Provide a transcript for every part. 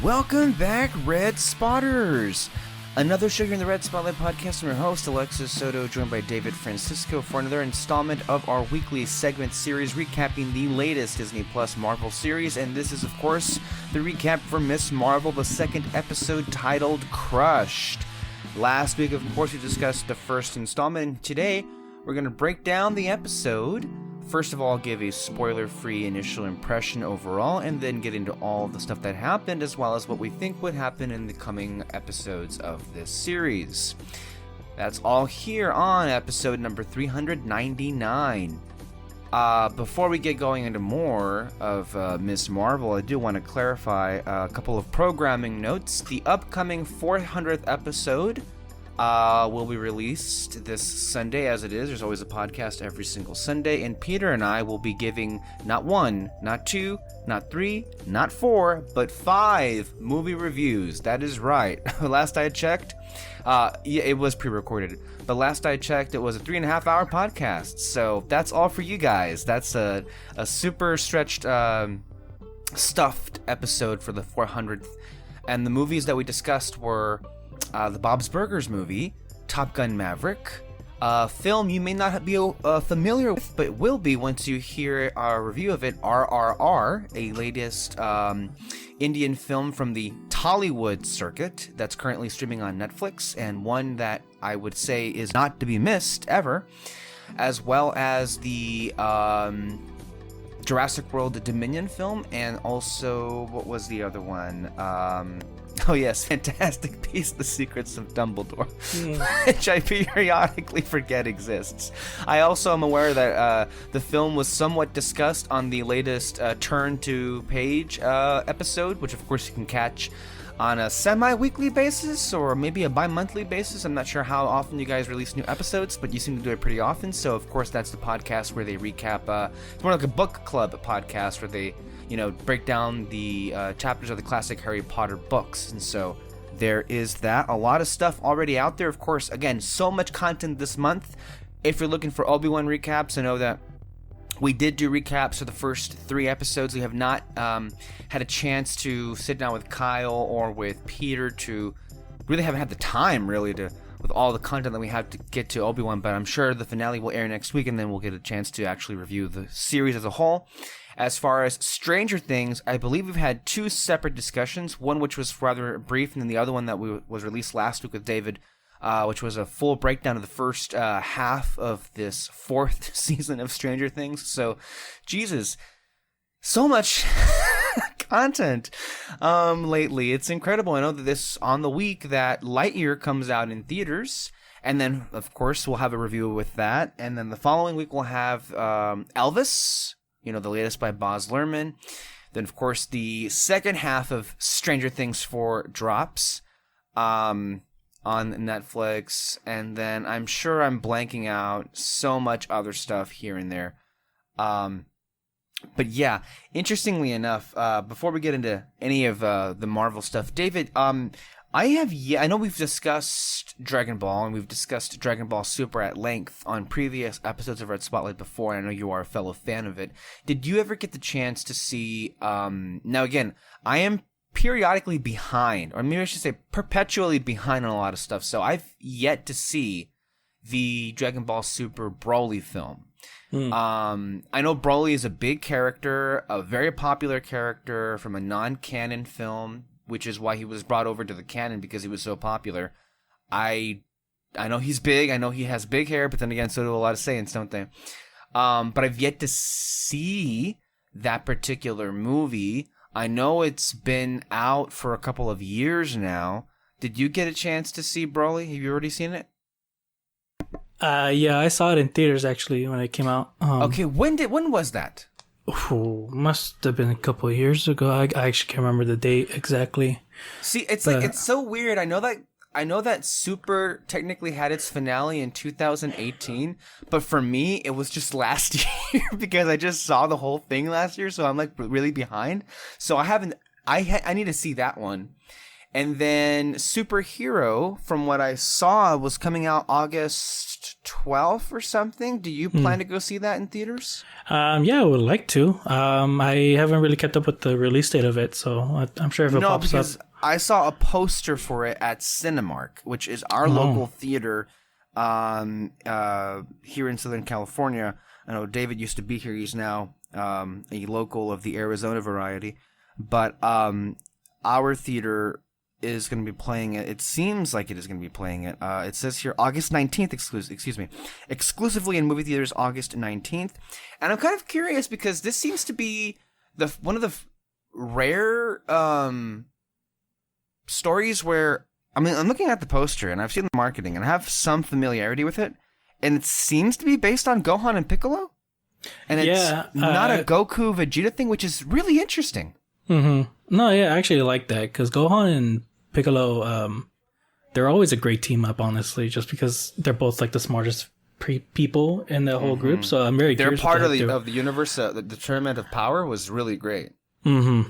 Welcome back, Red Spotters! Another show here in the Red Spotlight Podcast. I'm your host, Alexis Soto, joined by David Francisco for another installment of our weekly segment series recapping the latest Disney Plus Marvel series. And this is, of course, the recap for Miss Marvel, the second episode titled Crushed. Last week, of course, we discussed the first installment, and today we're going to break down the episode. First of all, I'll give a spoiler-free initial impression overall, and then get into all of the stuff that happened, as well as what we think would happen in the coming episodes of this series. That's all here on episode number 399. Before we get going into more of Miss Marvel, I do want to clarify a couple of programming notes. The upcoming 400th episode will be released this Sunday, as it is. There's always a podcast every single Sunday, and Peter and I will be giving not one, not two, not three, not four, but 5 movie reviews. That is right. Last I checked, it was pre-recorded, but last I checked, it was a 3.5-hour podcast. So that's all for you guys. That's a super stretched, stuffed episode for the 400th, and the movies that we discussed were the Bob's Burgers movie, Top Gun Maverick, a film you may not be familiar with, but will be once you hear our review of it, RRR, a latest Indian film from the Tollywood circuit that's currently streaming on Netflix, and one that I would say is not to be missed ever, as well as the Jurassic World Dominion film, and also, what was the other one? Oh yes, Fantastic Beasts: The Secrets of Dumbledore, which I periodically forget exists. I also am aware that the film was somewhat discussed on the latest Turn to Page episode, which of course you can catch on a semi-weekly basis or maybe a bi-monthly basis. I'm not sure how often you guys release new episodes, but you seem to do it pretty often. So of course that's the podcast where they recap. It's more like a book club podcast where they, break down the chapters of the classic Harry Potter books. And so there is that. A lot of stuff already out there. Of course, again, so much content this month. If you're looking for Obi-Wan recaps, I know that we did do recaps for the first 3 episodes. We have not had a chance to sit down with Kyle or with Peter to really haven't had the time really to with all the content that we have to get to Obi-Wan, but I'm sure the finale will air next week, and then we'll get a chance to actually review the series as a whole. As far as Stranger Things, I believe we've had 2 separate discussions, one which was rather brief, and then the other one that was released last week with David, which was a full breakdown of the first half of this 4th season of Stranger Things. So, Jesus, so much content lately. It's incredible. I know that this on the week that Lightyear comes out in theaters, and then, of course, we'll have a review with that, and then the following week we'll have Elvis, the latest by Baz Luhrmann. Then, of course, the second half of Stranger Things 4 drops on Netflix, and then I'm sure I'm blanking out so much other stuff here and there. But yeah, interestingly enough, before we get into any of the Marvel stuff, David, I know we've discussed Dragon Ball, and we've discussed Dragon Ball Super at length on previous episodes of Red Spotlight before, and I know you are a fellow fan of it. Did you ever get the chance to see, now again, I am periodically behind, or maybe I should say perpetually behind on a lot of stuff, so I've yet to see the Dragon Ball Super Broly film. I know Broly is a big character, a very popular character from a non-canon film, which is why he was brought over to the canon, because he was so popular. I know he's big, I know he has big hair, but then again, so do a lot of Saiyans, don't they? But I've yet to see that particular movie. I know it's been out for a couple of years now. Did you get a chance to see Broly? Have you already seen it? Yeah, I saw it in theaters actually when it came out. Okay, when was that? Must have been a couple of years ago. I actually can't remember the date exactly. See, it's so weird. I know that Super technically had its finale in 2018, but for me it was just last year because I just saw the whole thing last year, so I'm like really behind. So I need to see that one. And then Superhero, from what I saw, was coming out August 12th or something. Do you plan to go see that in theaters? Yeah, I would like to. I haven't really kept up with the release date of it, so I'm sure if it pops up. I saw a poster for it at Cinemark, which is our local theater here in Southern California. I know David used to be here. He's now a local of the Arizona variety. But our theater is going to be playing it. It seems like it is going to be playing it. It says here August 19th, exclusively in movie theaters August 19th. And I'm kind of curious because this seems to be one of the rare stories where, I mean, I'm looking at the poster and I've seen the marketing and I have some familiarity with it. And it seems to be based on Gohan and Piccolo. And it's not a Goku Vegeta thing, which is really interesting. Mm-hmm. No, yeah, I actually like that because Gohan and Piccolo, they're always a great team up, honestly, just because they're both like the smartest people in the whole group. So I'm very curious. They're part of the universe. The Tournament of Power was really great. Mm-hmm.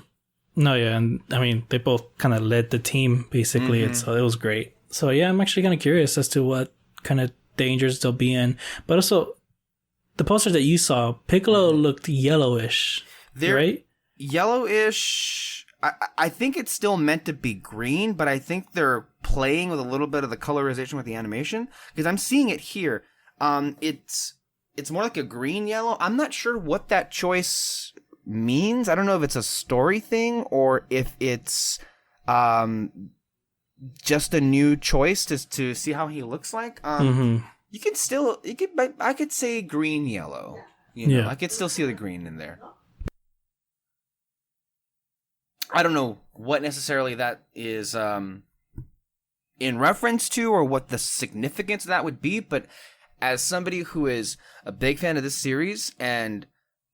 No, yeah, and I mean they both kind of led the team basically, and so it was great. So yeah, I'm actually kind of curious as to what kind of dangers they'll be in. But also, the poster that you saw, Piccolo looked yellowish, right? Yellowish. I think it's still meant to be green, but I think they're playing with a little bit of the colorization with the animation because I'm seeing it here. It's more like a green yellow. I'm not sure what that choice means. I don't know if it's a story thing or if it's just a new choice to see how he looks like. I could say green yellow. I could still see the green in there. I don't know what necessarily that is in reference to or what the significance of that would be, but as somebody who is a big fan of this series and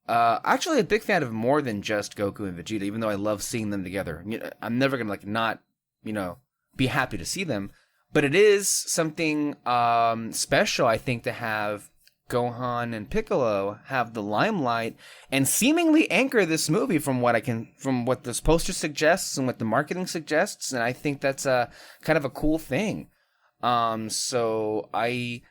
actually a big fan of more than just Goku and Vegeta, even though I love seeing them together. I'm never going to not be happy to see them, but it is something special, I think, to have Gohan and Piccolo have the limelight and seemingly anchor this movie from what this poster suggests and what the marketing suggests, and I think that's a kind of a cool thing. So I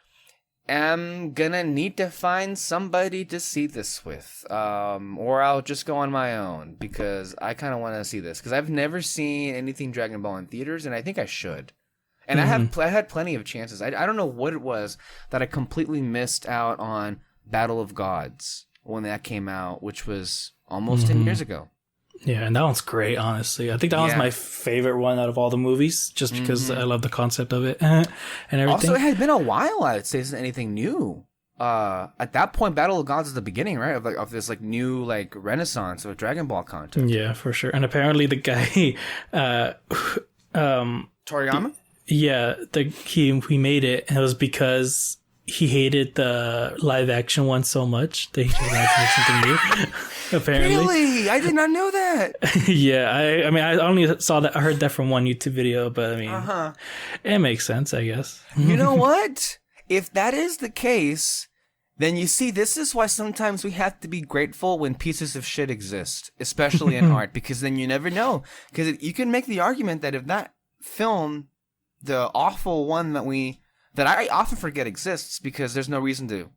am gonna need to find somebody to see this with, or I'll just go on my own because I kind of want to see this because I've never seen anything Dragon Ball in theaters, and I think I should. And I had plenty of chances. I don't know what it was that I completely missed out on Battle of Gods when that came out, which was almost 10 years ago. Yeah, and that one's great, honestly. I think that one's my favorite one out of all the movies, just because I love the concept of it and everything. Also, it had been a while, I'd say, since anything new. At that point, Battle of Gods is the beginning, right, of this new renaissance of Dragon Ball content. Yeah, for sure. And apparently the guy, Toriyama. He made it, and it was because he hated the live action one so much that he just wanted to make something new. Apparently, really, I did not know that. I mean, I only I heard that from one YouTube video, but I mean, it makes sense, I guess. You know what? If that is the case, then you see, this is why sometimes we have to be grateful when pieces of shit exist, especially in art, because then you never know. Because you can make the argument that if that film, the awful one that I often forget exists because there's no reason to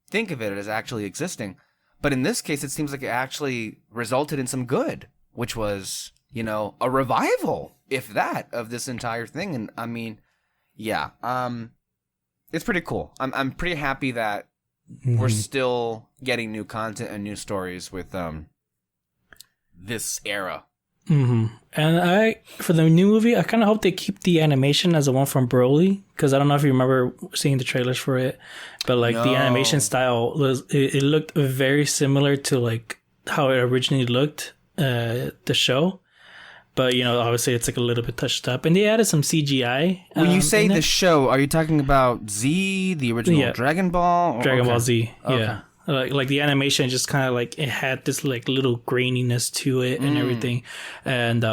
think of it as actually existing. But in this case, it seems like it actually resulted in some good, which was, a revival, if that, of this entire thing. And I mean, yeah, it's pretty cool. I'm pretty happy that we're still getting new content and new stories with this era. And for the new movie, I kind of hope they keep the animation as the one from Broly, because I don't know if you remember seeing the trailers for it, but the animation style it looked very similar to how it originally looked, the show. But obviously it's a little bit touched up, and they added some CGI. When you say the show, are you talking about Z, the original Dragon Ball? Dragon Ball Z, yeah. Like the animation just kind of it had this little graininess to it and everything, and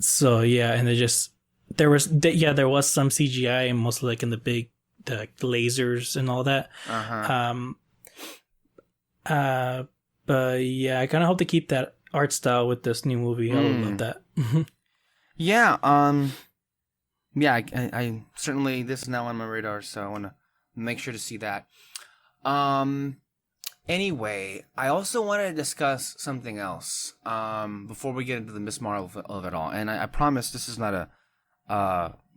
so yeah, and there was some CGI and mostly in the big lasers and all that. But yeah, I kind of hope to keep that art style with this new movie. I would love that. Yeah. Yeah. I certainly, this is now on my radar, so I want to make sure to see that. Um. Anyway, I also wanted to discuss something else. Before we get into the Miss Marvel of it all, and I promise this is not a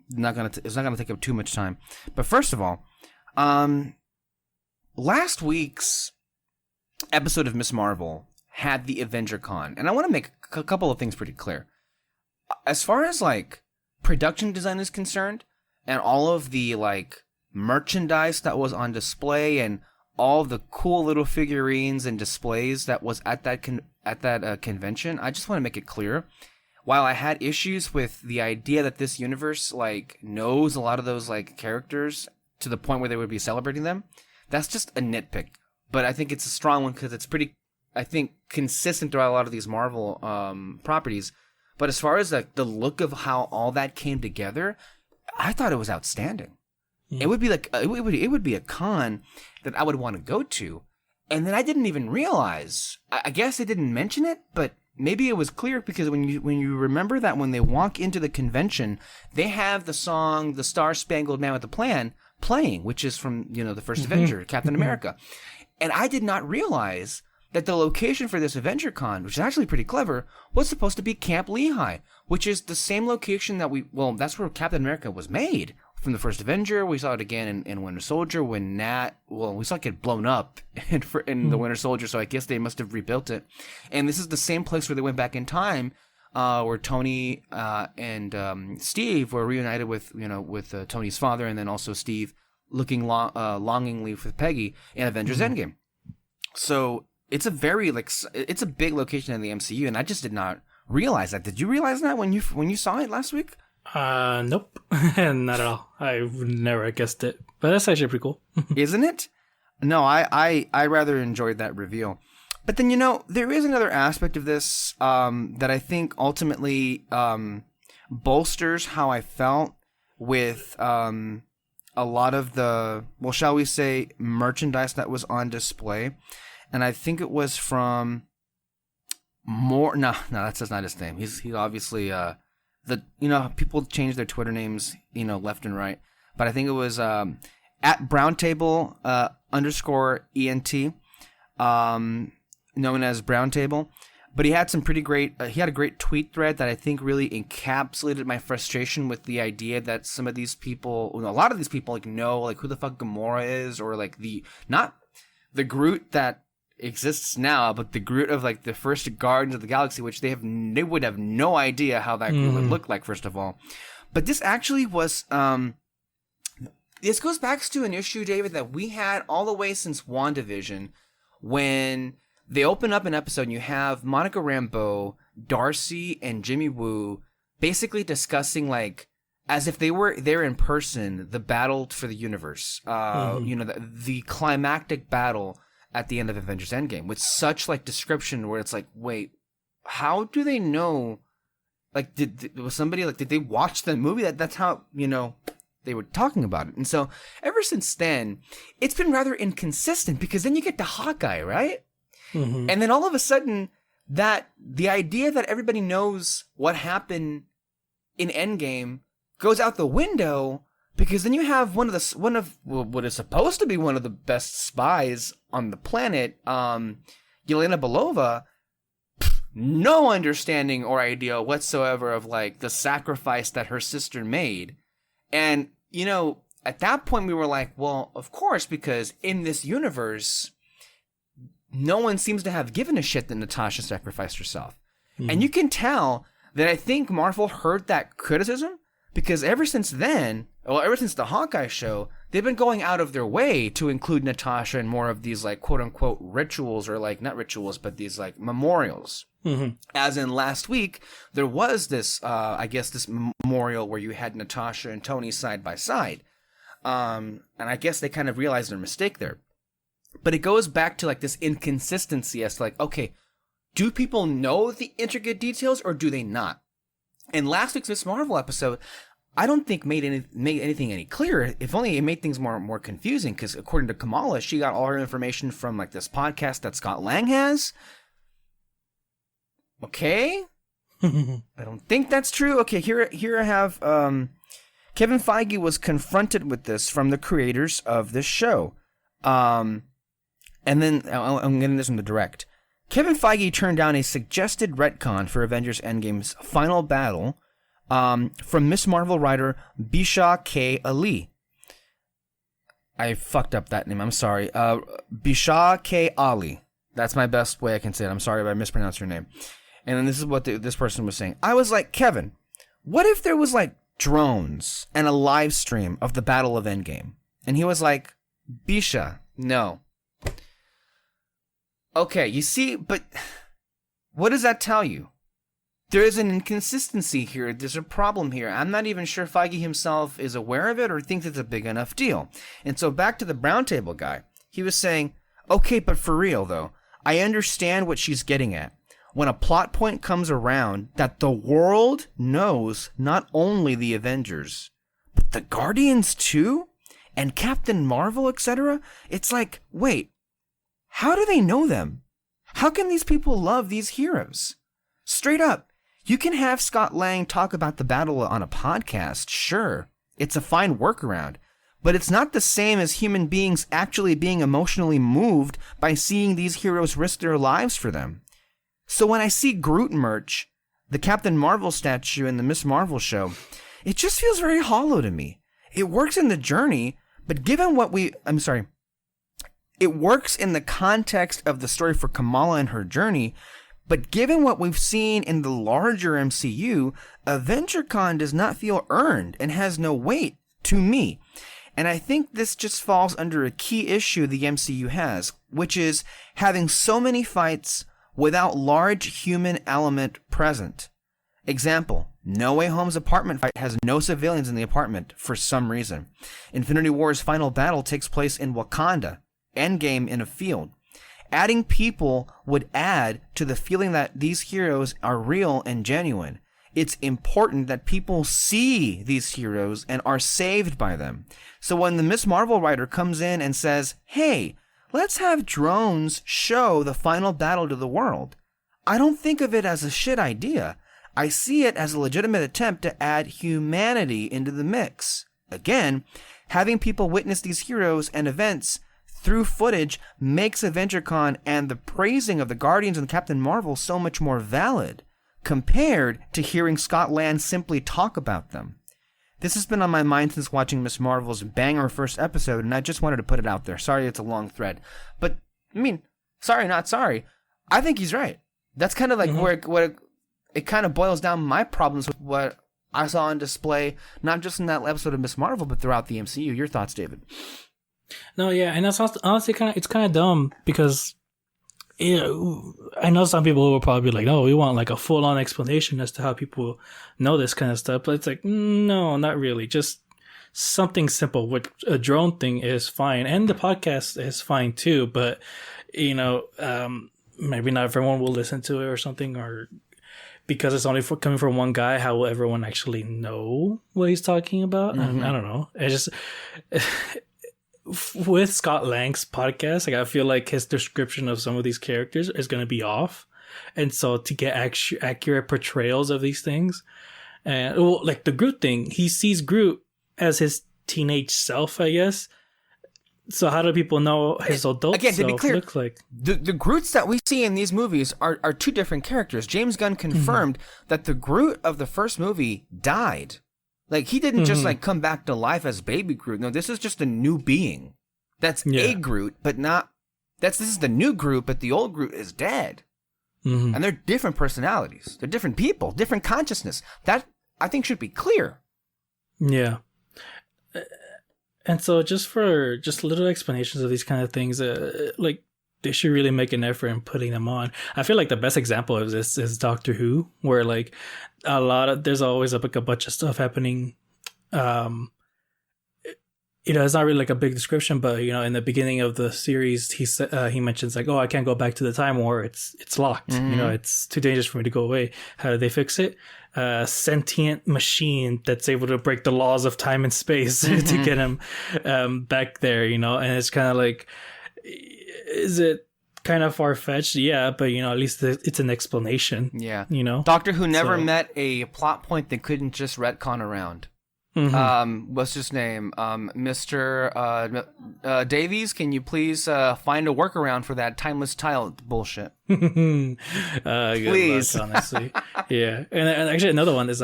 it's not gonna take up too much time. But first of all, last week's episode of Miss Marvel had the Avenger Con, and I want to make a couple of things pretty clear. As far as like production design is concerned, and all of the like merchandise that was on display, and all the cool little figurines and displays that was at that convention, I just want to make it clear. While I had issues with the idea that this universe like knows a lot of those like characters to the point where they would be celebrating them, that's just a nitpick. But I think it's a strong one because it's pretty, I think, consistent throughout a lot of these Marvel properties. But as far as like the look of how all that came together, I thought it was outstanding. It would be like it would be a con that I would want to go to, and then I didn't even realize. I guess they didn't mention it, but maybe it was clear because when you remember that when they walk into the convention, they have the song "The Star Spangled Man with a Plan" playing, which is from the first Avenger, Captain America, and I did not realize that the location for this Avenger Con, which is actually pretty clever, was supposed to be Camp Lehigh, which is the same location that that's where Captain America was made. From the first Avenger, we saw it again in Winter Soldier when we saw it get blown up in the Winter Soldier, so I guess they must have rebuilt it. And this is the same place where they went back in time, where Tony and Steve were reunited with Tony's father, and then also Steve looking longingly for Peggy in Avengers Endgame. So it's a very it's a big location in the MCU, and I just did not realize that. Did you realize that when you saw it last week? Nope. Not at all. I would never guessed it. But that's actually pretty cool. Isn't it? No, I rather enjoyed that reveal. But then, there is another aspect of this that I think ultimately bolsters how I felt with a lot of the, well, shall we say, merchandise that was on display. And I think it was from no, that's not his name. He's obviously people change their Twitter names, left and right. But I think it was at Browntable _ENT, known as Browntable. But he had some pretty great. He had a great tweet thread that I think really encapsulated my frustration with the idea that some of these people, a lot of these people, know who the fuck Gamora is, or not the Groot that exists now, but the Groot of the first Guardians of the Galaxy, which they would have no idea how that Groot would look like, first of all. But this actually was this goes back to an issue, David, that we had all the way since WandaVision, when they open up an episode and you have Monica Rambeau, Darcy, and Jimmy Woo basically discussing as if they were there in person, the battle for the universe, the climactic battle at the end of Avengers Endgame, with such description where it's wait, how do they know? Did they watch the movie? That's how they were talking about it. And so ever since then, it's been rather inconsistent, because then you get to Hawkeye, right? And then all of a sudden, that the idea that everybody knows what happened in Endgame goes out the window. Because then you have one of what is supposed to be one of the best spies on the planet, Yelena Belova, no understanding or idea whatsoever of the sacrifice that her sister made. And, at that point we were like, well, of course, because in this universe, no one seems to have given a shit that Natasha sacrificed herself. And you can tell that I think Marvel heard that criticism, because ever since the Hawkeye show, they've been going out of their way to include Natasha in more of these quote unquote rituals, or not rituals, but these memorials. As in last week, there was this, this memorial where you had Natasha and Tony side by side. And I guess they kind of realized their mistake there. But it goes back to this inconsistency as to okay, do people know the intricate details or do they not? And last week's Miss Marvel episode, I don't think made anything any clearer. If only it made things more confusing, because according to Kamala, she got all her information from this podcast that Scott Lang has. Okay, I don't think that's true. Okay, here I have Kevin Feige was confronted with this from the creators of this show. And then I'm getting this from the direct. Kevin Feige turned down a suggested retcon for Avengers Endgame's final battle from Miss Marvel writer Bisha K. Ali. I fucked up that name. I'm sorry. Bisha K. Ali. That's my best way I can say it. I'm sorry if I mispronounced your name. And then this is what this person was saying. I was like, Kevin, what if there was like drones and a live stream of the Battle of Endgame? And he was like, Bisha, no. Okay, you see, but what does that tell you? There is an inconsistency here. There's a problem here. I'm not even sure Feige himself is aware of it or thinks it's a big enough deal. And so back to the brown table guy. He was saying, okay, but for real though, I understand what she's getting at. When a plot point comes around that the world knows not only the Avengers, but the Guardians too? And Captain Marvel, etc.? It's like, wait, how do they know them? How can these people love these heroes? Straight up, you can have Scott Lang talk about the battle on a podcast, sure. It's a fine workaround. But it's not the same as human beings actually being emotionally moved by seeing these heroes risk their lives for them. So when I see Groot merch, the Captain Marvel statue in the Miss Marvel show, it just feels very hollow to me. It works in the journey, but given what it works in the context of the story for Kamala and her journey, but given what we've seen in the larger MCU, AvengerCon does not feel earned and has no weight to me. And I think this just falls under a key issue the MCU has, which is having so many fights without large human element present. Example, No Way Home's apartment fight has no civilians in the apartment for some reason. Infinity War's final battle takes place in Wakanda, Endgame in a field. Adding people would add to the feeling that these heroes are real and genuine. It's important that people see these heroes and are saved by them. So when the Miss Marvel writer comes in and says, hey, let's have drones show the final battle to the world, I don't think of it as a shit idea. I see it as a legitimate attempt to add humanity into the mix. Again, having people witness these heroes and events through footage makes AvengerCon and the praising of the Guardians and Captain Marvel so much more valid, compared to hearing Scott Lang simply talk about them. This has been on my mind since watching Miss Marvel's banger first episode, and I just wanted to put it out there. Sorry it's a long thread. But, I mean, sorry, not sorry. I think he's right. That's kind of like where it kind of boils down my problems with what I saw on display, not just in that episode of Miss Marvel, but throughout the MCU. Your thoughts, David? No, yeah, and that's honestly it's kind of dumb because I know some people will probably be like, "Oh, we want like a full-on explanation as to how people know this kind of stuff," but it's like, no, not really. Just something simple. What a drone thing is fine, and the podcast is fine too. But maybe not everyone will listen to it or something, or because it's only coming from one guy, how will everyone actually know what he's talking about? Mm-hmm. I don't know. It's just. With Scott Lang's podcast, like I feel like his description of some of these characters is going to be off, and so to get accurate portrayals of these things, and like the Groot thing, he sees Groot as his teenage self, I guess. So how do people know his adult self to be clear, looks like? The Groots that we see in these movies are two different characters. James Gunn confirmed that the Groot of the first movie died. Like, he didn't just, like, come back to life as baby Groot. No, this is just a new being. That's a Groot, but not... This is the new Groot, but the old Groot is dead. Mm-hmm. And they're different personalities. They're different people, different consciousness. That, I think, should be clear. Yeah. And so just little explanations of these kind of things, like, they should really make an effort in putting them on. I feel like the best example of this is Doctor Who, where like there's always like a bunch of stuff happening. It's not really like a big description, but in the beginning of the series, he mentions like, oh, I can't go back to the time war. It's locked. Mm-hmm. It's too dangerous for me to go away. How do they fix it? Sentient machine that's able to break the laws of time and space to get him back there. And it's kind of like. Is it kind of far-fetched, yeah, but at least it's an explanation. Yeah. Doctor Who never met a plot point that couldn't just retcon around. What's his name? Mr. Davies, can you please find a workaround for that timeless tile bullshit? Good Please. luck, honestly. Yeah. And actually another one is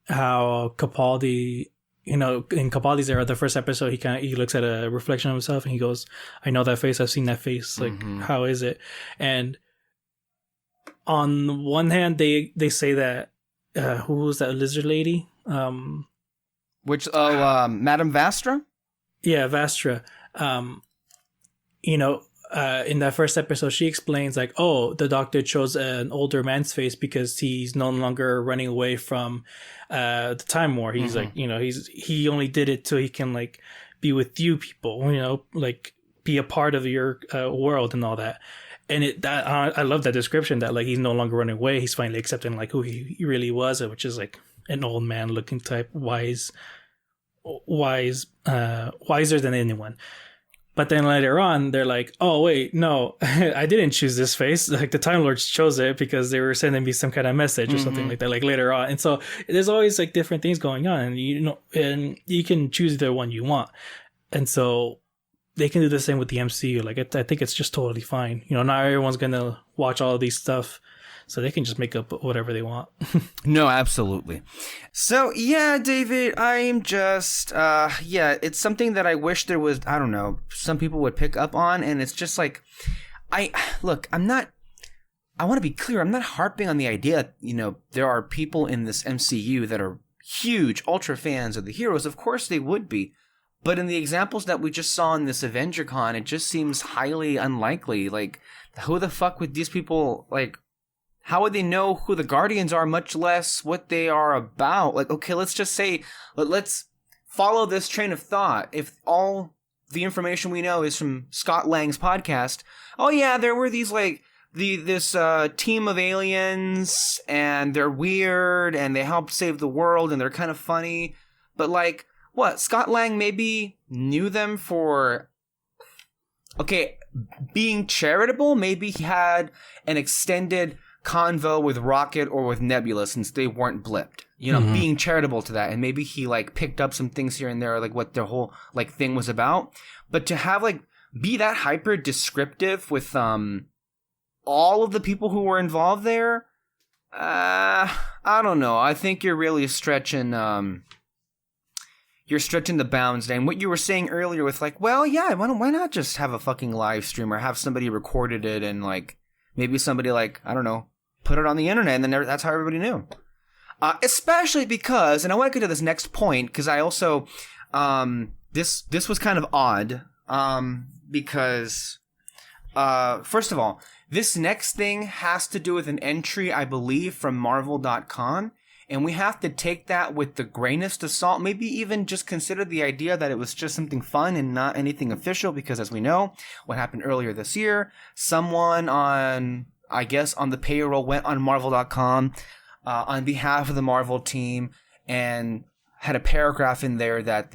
how Capaldi, in Capaldi's era, the first episode, he looks at a reflection of himself and he goes, I know that face, I've seen that face. Like, how is it? And on one hand, they say that who was that lizard lady? Madame Vastra? Yeah, Vastra. In that first episode, she explains like, oh, the doctor chose an older man's face because he's no longer running away from the time war. He's like, he only did it so he can like be with you people, like be a part of your world and all that. And I love that description that like he's no longer running away. He's finally accepting like who he really was, which is like an old man looking type, wiser than anyone. But then later on, they're like, oh, wait, no, I didn't choose this face. Like the Time Lords chose it because they were sending me some kind of message or something like that, like later on. And so there's always like different things going on, and you can choose the one you want. And so they can do the same with the MCU. Like I think it's just totally fine. Not everyone's going to watch all of these stuff. So they can just make up whatever they want. No, absolutely. So, yeah, David, I'm just, it's something that I wish there was, I don't know, some people would pick up on. And it's just like, I want to be clear. I'm not harping on the idea, there are people in this MCU that are huge ultra fans of the heroes. Of course they would be. But in the examples that we just saw in this AvengerCon, it just seems highly unlikely. Like, who the fuck would these people, like, how would they know who the Guardians are, much less what they are about? Like, okay, let's just say, let's follow this train of thought. If all the information we know is from Scott Lang's podcast, oh yeah, there were these, like, this team of aliens, and they're weird, and they helped save the world, and they're kind of funny. But, like, what? Scott Lang maybe knew them for, okay, being charitable? Maybe he had an extended convo with Rocket or with Nebula since they weren't blipped, being charitable to that, and maybe he like picked up some things here and there, like what their whole like thing was about. But to have like be that hyper descriptive with all of the people who were involved there, I don't know. I think you're really stretching the bounds there. And what you were saying earlier with like, well, yeah, why not just have a fucking live stream or have somebody recorded it and like maybe somebody like, I don't know, put it on the internet, and then that's how everybody knew. Especially because, and I want to get to this next point, because I also, this was kind of odd, because, first of all, this next thing has to do with an entry, I believe, from Marvel.com, and we have to take that with the grainest of salt, maybe even just consider the idea that it was just something fun and not anything official, because as we know, what happened earlier this year, someone on the payroll went on Marvel.com on behalf of the Marvel team and had a paragraph in there that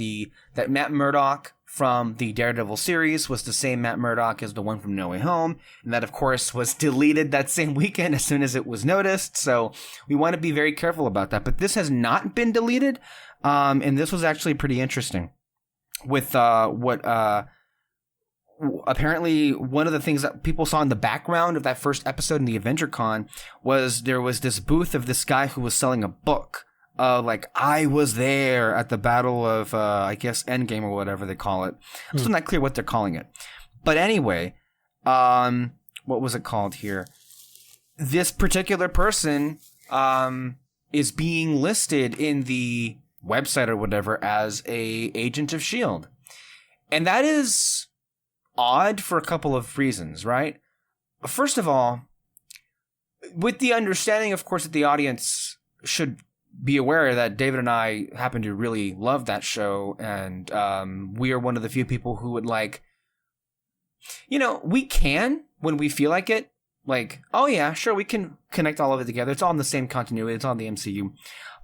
Matt Murdock from the Daredevil series was the same Matt Murdock as the one from No Way Home, and that of course was deleted that same weekend as soon as it was noticed. So we want to be very careful about that. But this has not been deleted, and this was actually pretty interesting. With apparently one of the things that people saw in the background of that first episode in the AvengerCon was there was this booth of this guy who was selling a book. Like, I was there at the battle of, I guess, Endgame or whatever they call it. I'm still not clear what they're calling it. But anyway, what was it called here? This particular person is being listed in the website or whatever as a agent of S.H.I.E.L.D. And that is odd for a couple of reasons, right? First of all, with the understanding, of course, that the audience should be aware that David and I happen to really love that show, and we are one of the few people who would like, we can, when we feel like it, like, oh yeah, sure, we can connect all of it together. It's all in the same continuity. It's on the MCU.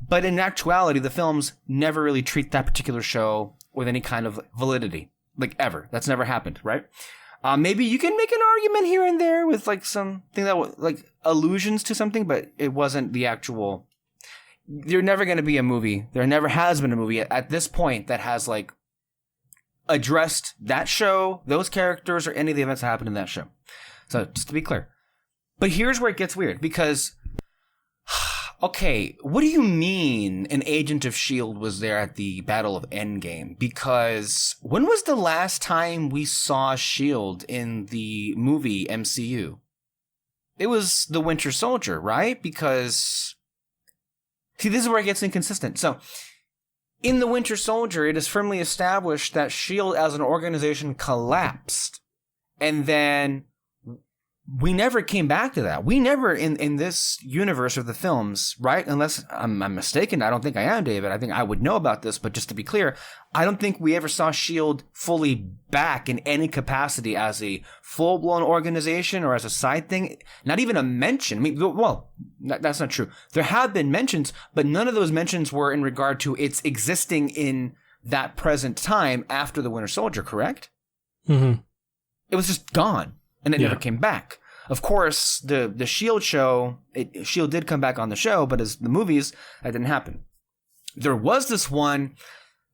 But in actuality, the films never really treat that particular show with any kind of validity, like ever. That's never happened, right? Maybe you can make an argument here and there with like something that like allusions to something, but it wasn't the actual. There's never going to be a movie. There never has been a movie at this point that has like addressed that show, those characters, or any of the events that happened in that show. So just to be clear. But here's where it gets weird because, okay, what do you mean an agent of S.H.I.E.L.D. was there at the Battle of Endgame? Because when was the last time we saw S.H.I.E.L.D. in the movie MCU? It was the Winter Soldier, right? Because, see, this is where it gets inconsistent. So, in the Winter Soldier, it is firmly established that S.H.I.E.L.D. as an organization collapsed. And then we never came back to that. We never, in this universe of the films, right? Unless I'm mistaken, I don't think I am, David. I think I would know about this, but just to be clear, I don't think we ever saw S.H.I.E.L.D. fully back in any capacity as a full-blown organization or as a side thing. Not even a mention. I mean, well, that's not true. There have been mentions, but none of those mentions were in regard to its existing in that present time after the Winter Soldier, correct? Mm-hmm. It was just gone. And it never came back. Of course, the S.H.I.E.L.D. show, S.H.I.E.L.D. did come back on the show, but as the movies, that didn't happen. There was this one,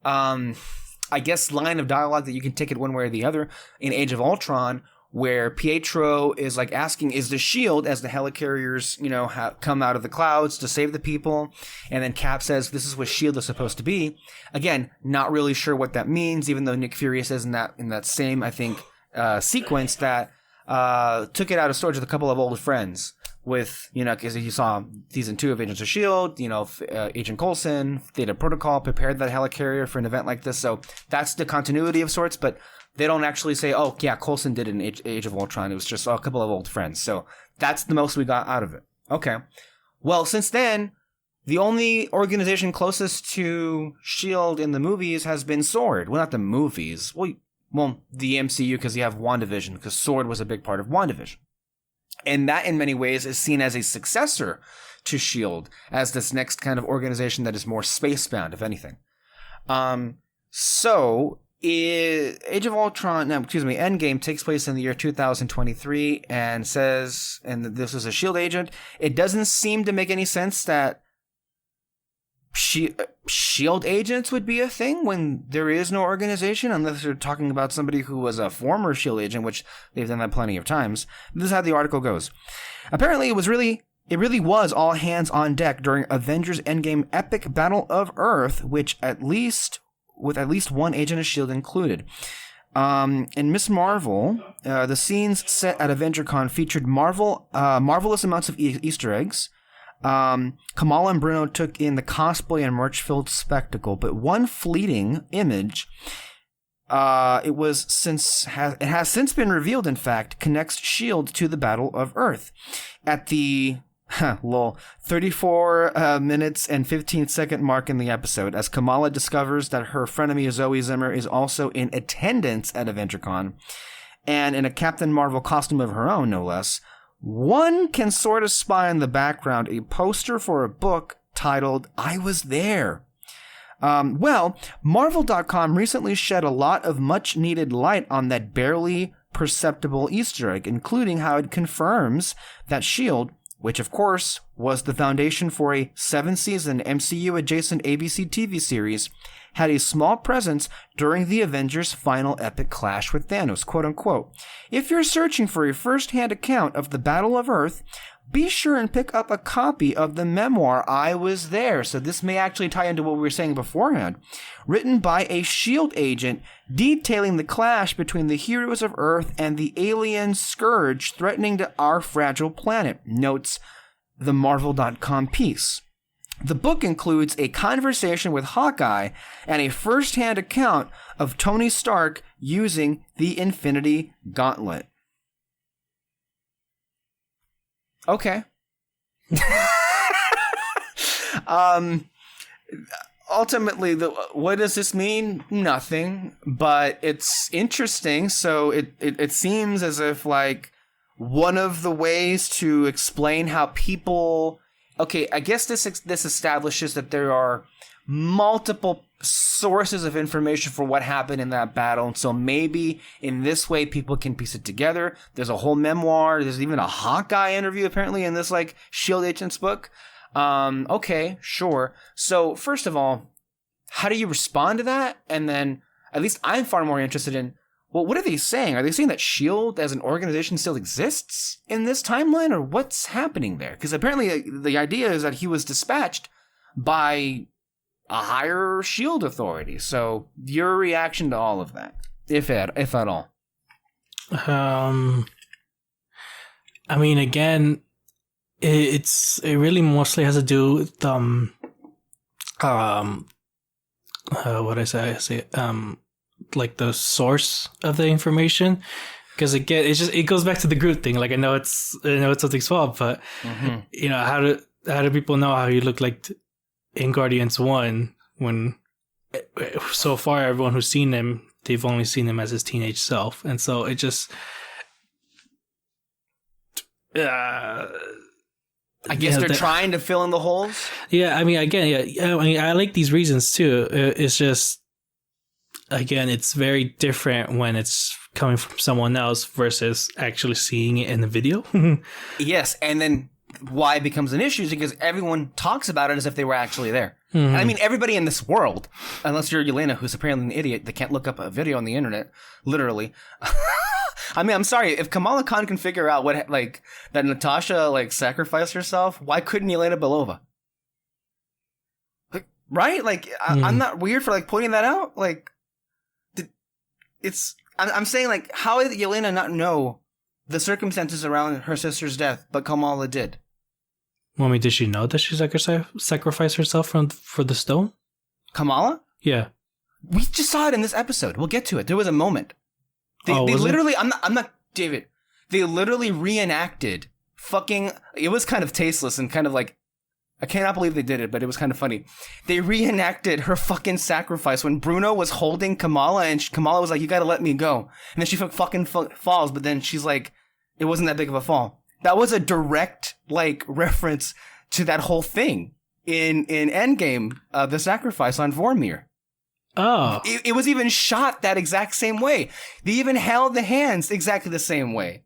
I guess, line of dialogue that you can take it one way or the other in Age of Ultron, where Pietro is like asking, is the S.H.I.E.L.D., as the helicarriers, come out of the clouds to save the people? And then Cap says, this is what S.H.I.E.L.D. is supposed to be. Again, not really sure what that means, even though Nick Fury says in that same, I think, sequence that took it out of storage with a couple of old friends with, because you saw season 2 of Agents of S.H.I.E.L.D., Agent Coulson, Theta Protocol prepared that helicarrier for an event like this. So that's the continuity of sorts, but they don't actually say, oh, yeah, Coulson did it in Age of Ultron. It was just a couple of old friends. So that's the most we got out of it. Okay. Well, since then, the only organization closest to S.H.I.E.L.D. in the movies has been S.W.O.R.D. Well, not the movies. Well, the MCU, because you have WandaVision, because S.W.O.R.D. was a big part of WandaVision. And that, in many ways, is seen as a successor to S.H.I.E.L.D., as this next kind of organization that is more space-bound, if anything. So, Endgame takes place in the year 2023, and says, and this is a S.H.I.E.L.D. agent, it doesn't seem to make any sense that S.H.I.E.L.D. agents would be a thing when there is no organization, unless they're talking about somebody who was a former S.H.I.E.L.D. agent, which they've done that plenty of times. This is how the article goes. Apparently, it really was all hands on deck during Avengers Endgame epic Battle of Earth, with at least one agent of S.H.I.E.L.D. included. In Miss Marvel, the scenes set at AvengerCon featured marvelous amounts of Easter eggs. Kamala and Bruno took in the cosplay and merch-filled spectacle, but one fleeting image, it has since been revealed, in fact, connects S.H.I.E.L.D. to the Battle of Earth. At the 34 minutes and 15-second mark in the episode, as Kamala discovers that her frenemy Zoe Zimmer is also in attendance at AvengerCon, and in a Captain Marvel costume of her own, no less, one can sort of spy in the background a poster for a book titled I Was There. Marvel.com recently shed a lot of much-needed light on that barely perceptible Easter egg, including how it confirms that S.H.I.E.L.D., which of course was the foundation for a 7-season MCU-adjacent ABC TV series, had a small presence during the Avengers' final epic clash with Thanos, quote-unquote. If you're searching for a first-hand account of the Battle of Earth, be sure and pick up a copy of the memoir I Was There. So this may actually tie into what we were saying beforehand. Written by a S.H.I.E.L.D. agent detailing the clash between the heroes of Earth and the alien scourge threatening to our fragile planet, notes the Marvel.com piece. The book includes a conversation with Hawkeye and a first-hand account of Tony Stark using the Infinity Gauntlet. Okay. Ultimately, what does this mean? Nothing, but it's interesting. So it seems as if like one of the ways to explain how people. Okay, I guess this establishes that there are multiple sources of information for what happened in that battle. And so maybe in this way, people can piece it together. There's a whole memoir. There's even a Hawkeye interview apparently in this like Shield Agents book. Okay, sure. So first of all, how do you respond to that? And then at least I'm far more interested in, well, what are they saying? Are they saying that Shield as an organization still exists in this timeline, or what's happening there? Because apparently the idea is that he was dispatched by a higher Shield authority. So your reaction to all of that, if at all? I mean, again, it really mostly has to do with what I say like the source of the information. Because again, it goes back to the Groot thing. Like I know it's something small, but you know, how do people know how he looked like in Guardians 1 when so far everyone who's seen him, they've only seen him as his teenage self. And so it just I guess they're trying to fill in the holes. Yeah, I mean, again, I mean, I like these reasons too. It's just, again, it's very different when it's coming from someone else versus actually seeing it in the video. Yes, and then why it becomes an issue is because everyone talks about it as if they were actually there. And I mean, everybody in this world, unless you're Yelena, who's apparently an idiot that can't look up a video on the internet, literally. I mean, I'm sorry, if Kamala Khan can figure out what, like, that Natasha, like, sacrificed herself, why couldn't Yelena Belova? Like, right? Like, I'm not weird for, like, pointing that out? Like, I'm saying, like, how did Yelena not know the circumstances around her sister's death, but Kamala did? Well, I mean, did she know that she sacrificed herself for the stone? Kamala? Yeah. We just saw it in this episode. We'll get to it. There was a moment. They literally, I'm not, David, they literally reenacted fucking, it was kind of tasteless and kind of like, I cannot believe they did it, but it was kind of funny. They reenacted her fucking sacrifice when Bruno was holding Kamala and Kamala was like, you gotta let me go. And then she fucking falls, but then she's like, it wasn't that big of a fall. That was a direct, like, reference to that whole thing in Endgame, the sacrifice on Vormir. Oh. It was even shot that exact same way. They even held the hands exactly the same way.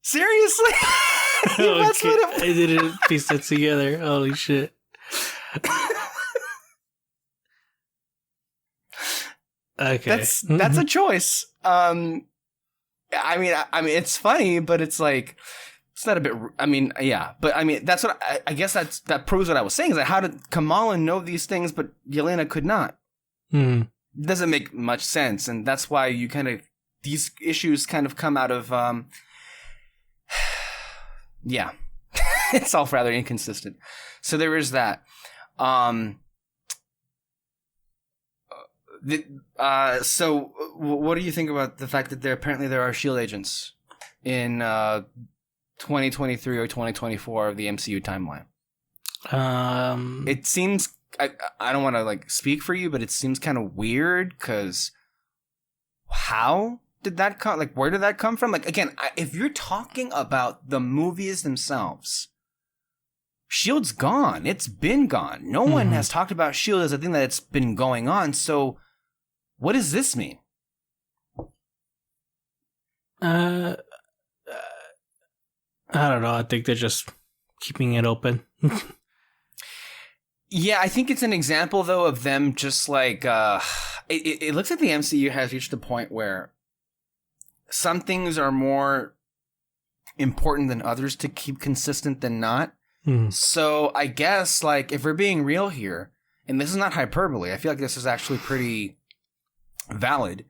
Seriously? Okay. I didn't piece that together. Holy shit. Okay. That's a choice. I mean, it's funny, but it's like, it's not a bit, I mean, yeah, but I mean, that's what, I guess that proves what I was saying, is that how did Kamala know these things, but Yelena could not? Doesn't make much sense, and that's why you kind of, these issues kind of come out of, yeah, it's all rather inconsistent. So there is that. So what do you think about the fact that there are SHIELD agents in 2023 or 2024 of the MCU timeline? It seems, I don't want to like speak for you, but it seems kind of weird, because how did that come? Like, where did that come from? Like, again, if you're talking about the movies themselves, SHIELD's gone. It's been gone. No one has talked about SHIELD as a thing that's been going on. So what does this mean? I don't know. I think they're just keeping it open. Yeah, I think it's an example, though, of them just like... it looks like the MCU has reached a point where some things are more important than others to keep consistent than not. So I guess, like, if we're being real here, and this is not hyperbole, I feel like this is actually pretty valid,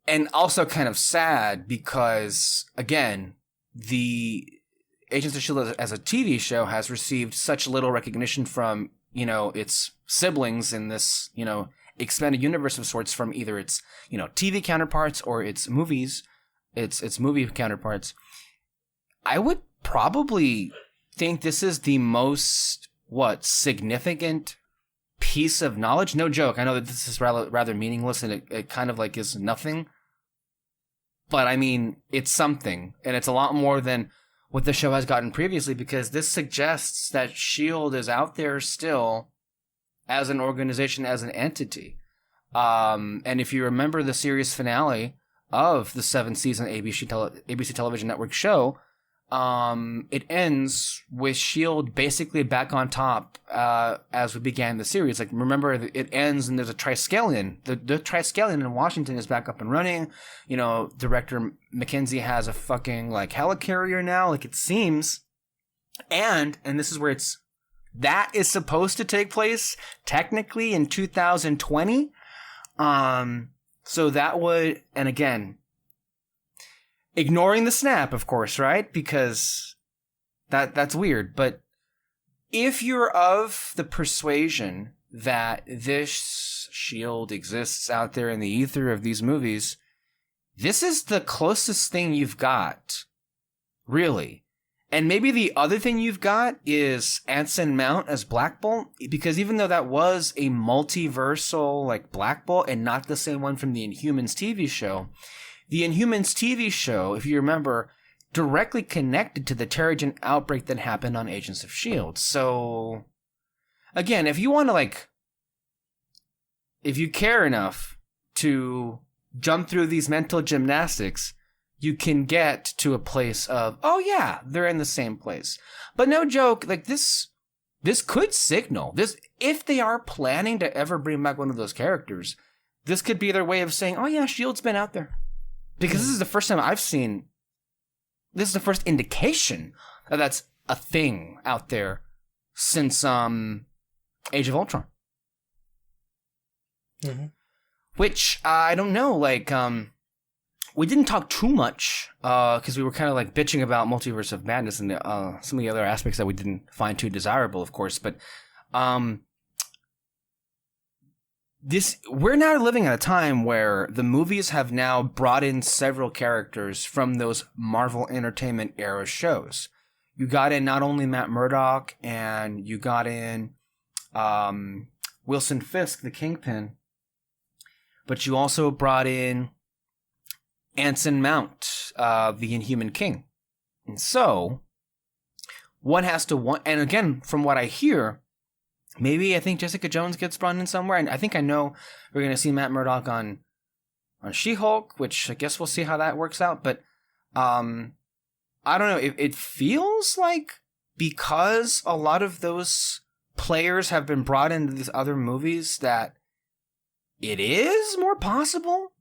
and also kind of sad, because, again, the Agents of S.H.I.E.L.D. as a TV show has received such little recognition from, you know, its siblings in this, you know, expanded universe of sorts, from either its, you know, TV counterparts or its movies, its movie counterparts. I would probably think this is the most, significant piece of knowledge? No joke. I know that this is rather meaningless, and it kind of like is nothing. But I mean, it's something, and it's a lot more than what the show has gotten previously, because this suggests that S.H.I.E.L.D. is out there still, as an organization, as an entity. And if you remember the series finale of the 7th season ABC Television Network show, it ends with S.H.I.E.L.D. basically back on top as we began the series. Like, remember, it ends and there's a Triskelion. The Triskelion in Washington is back up and running. You know, Director Mackenzie has a fucking, like, helicarrier now, like it seems. And this is where that is supposed to take place, technically, in 2020. So that would, and again, ignoring the snap, of course, right? Because that's weird. But if you're of the persuasion that this S.H.I.E.L.D. exists out there in the ether of these movies, this is the closest thing you've got, really. And maybe the other thing you've got is Anson Mount as Black Bolt, because even though that was a multiversal, like, Black Bolt and not the same one from the Inhumans TV show, the Inhumans TV show, if you remember, directly connected to the Terrigen outbreak that happened on Agents of S.H.I.E.L.D. So, again, if you want to, like, if you care enough to jump through these mental gymnastics, you can get to a place of, oh yeah, they're in the same place. But no joke, like, this could signal, if they are planning to ever bring back one of those characters, this could be their way of saying, oh yeah, S.H.I.E.L.D.'s been out there. Because this is the first time I've seen, this is the first indication that that's a thing out there since Age of Ultron. Mm-hmm. Which, I don't know, like, we didn't talk too much, because we were kind of, like, bitching about Multiverse of Madness and some of the other aspects that we didn't find too desirable, of course, but we're now living at a time where the movies have now brought in several characters from those Marvel Entertainment era shows. You got in not only Matt Murdock, and you got in Wilson Fisk, the Kingpin, but you also brought in Anson Mount, the Inhuman King. And so, one has to, and again, from what I hear, maybe I think Jessica Jones gets brought in somewhere, and I think I know we're going to see Matt Murdock on She-Hulk, which I guess we'll see how that works out, but I don't know, it feels like because a lot of those players have been brought into these other movies that it is more possible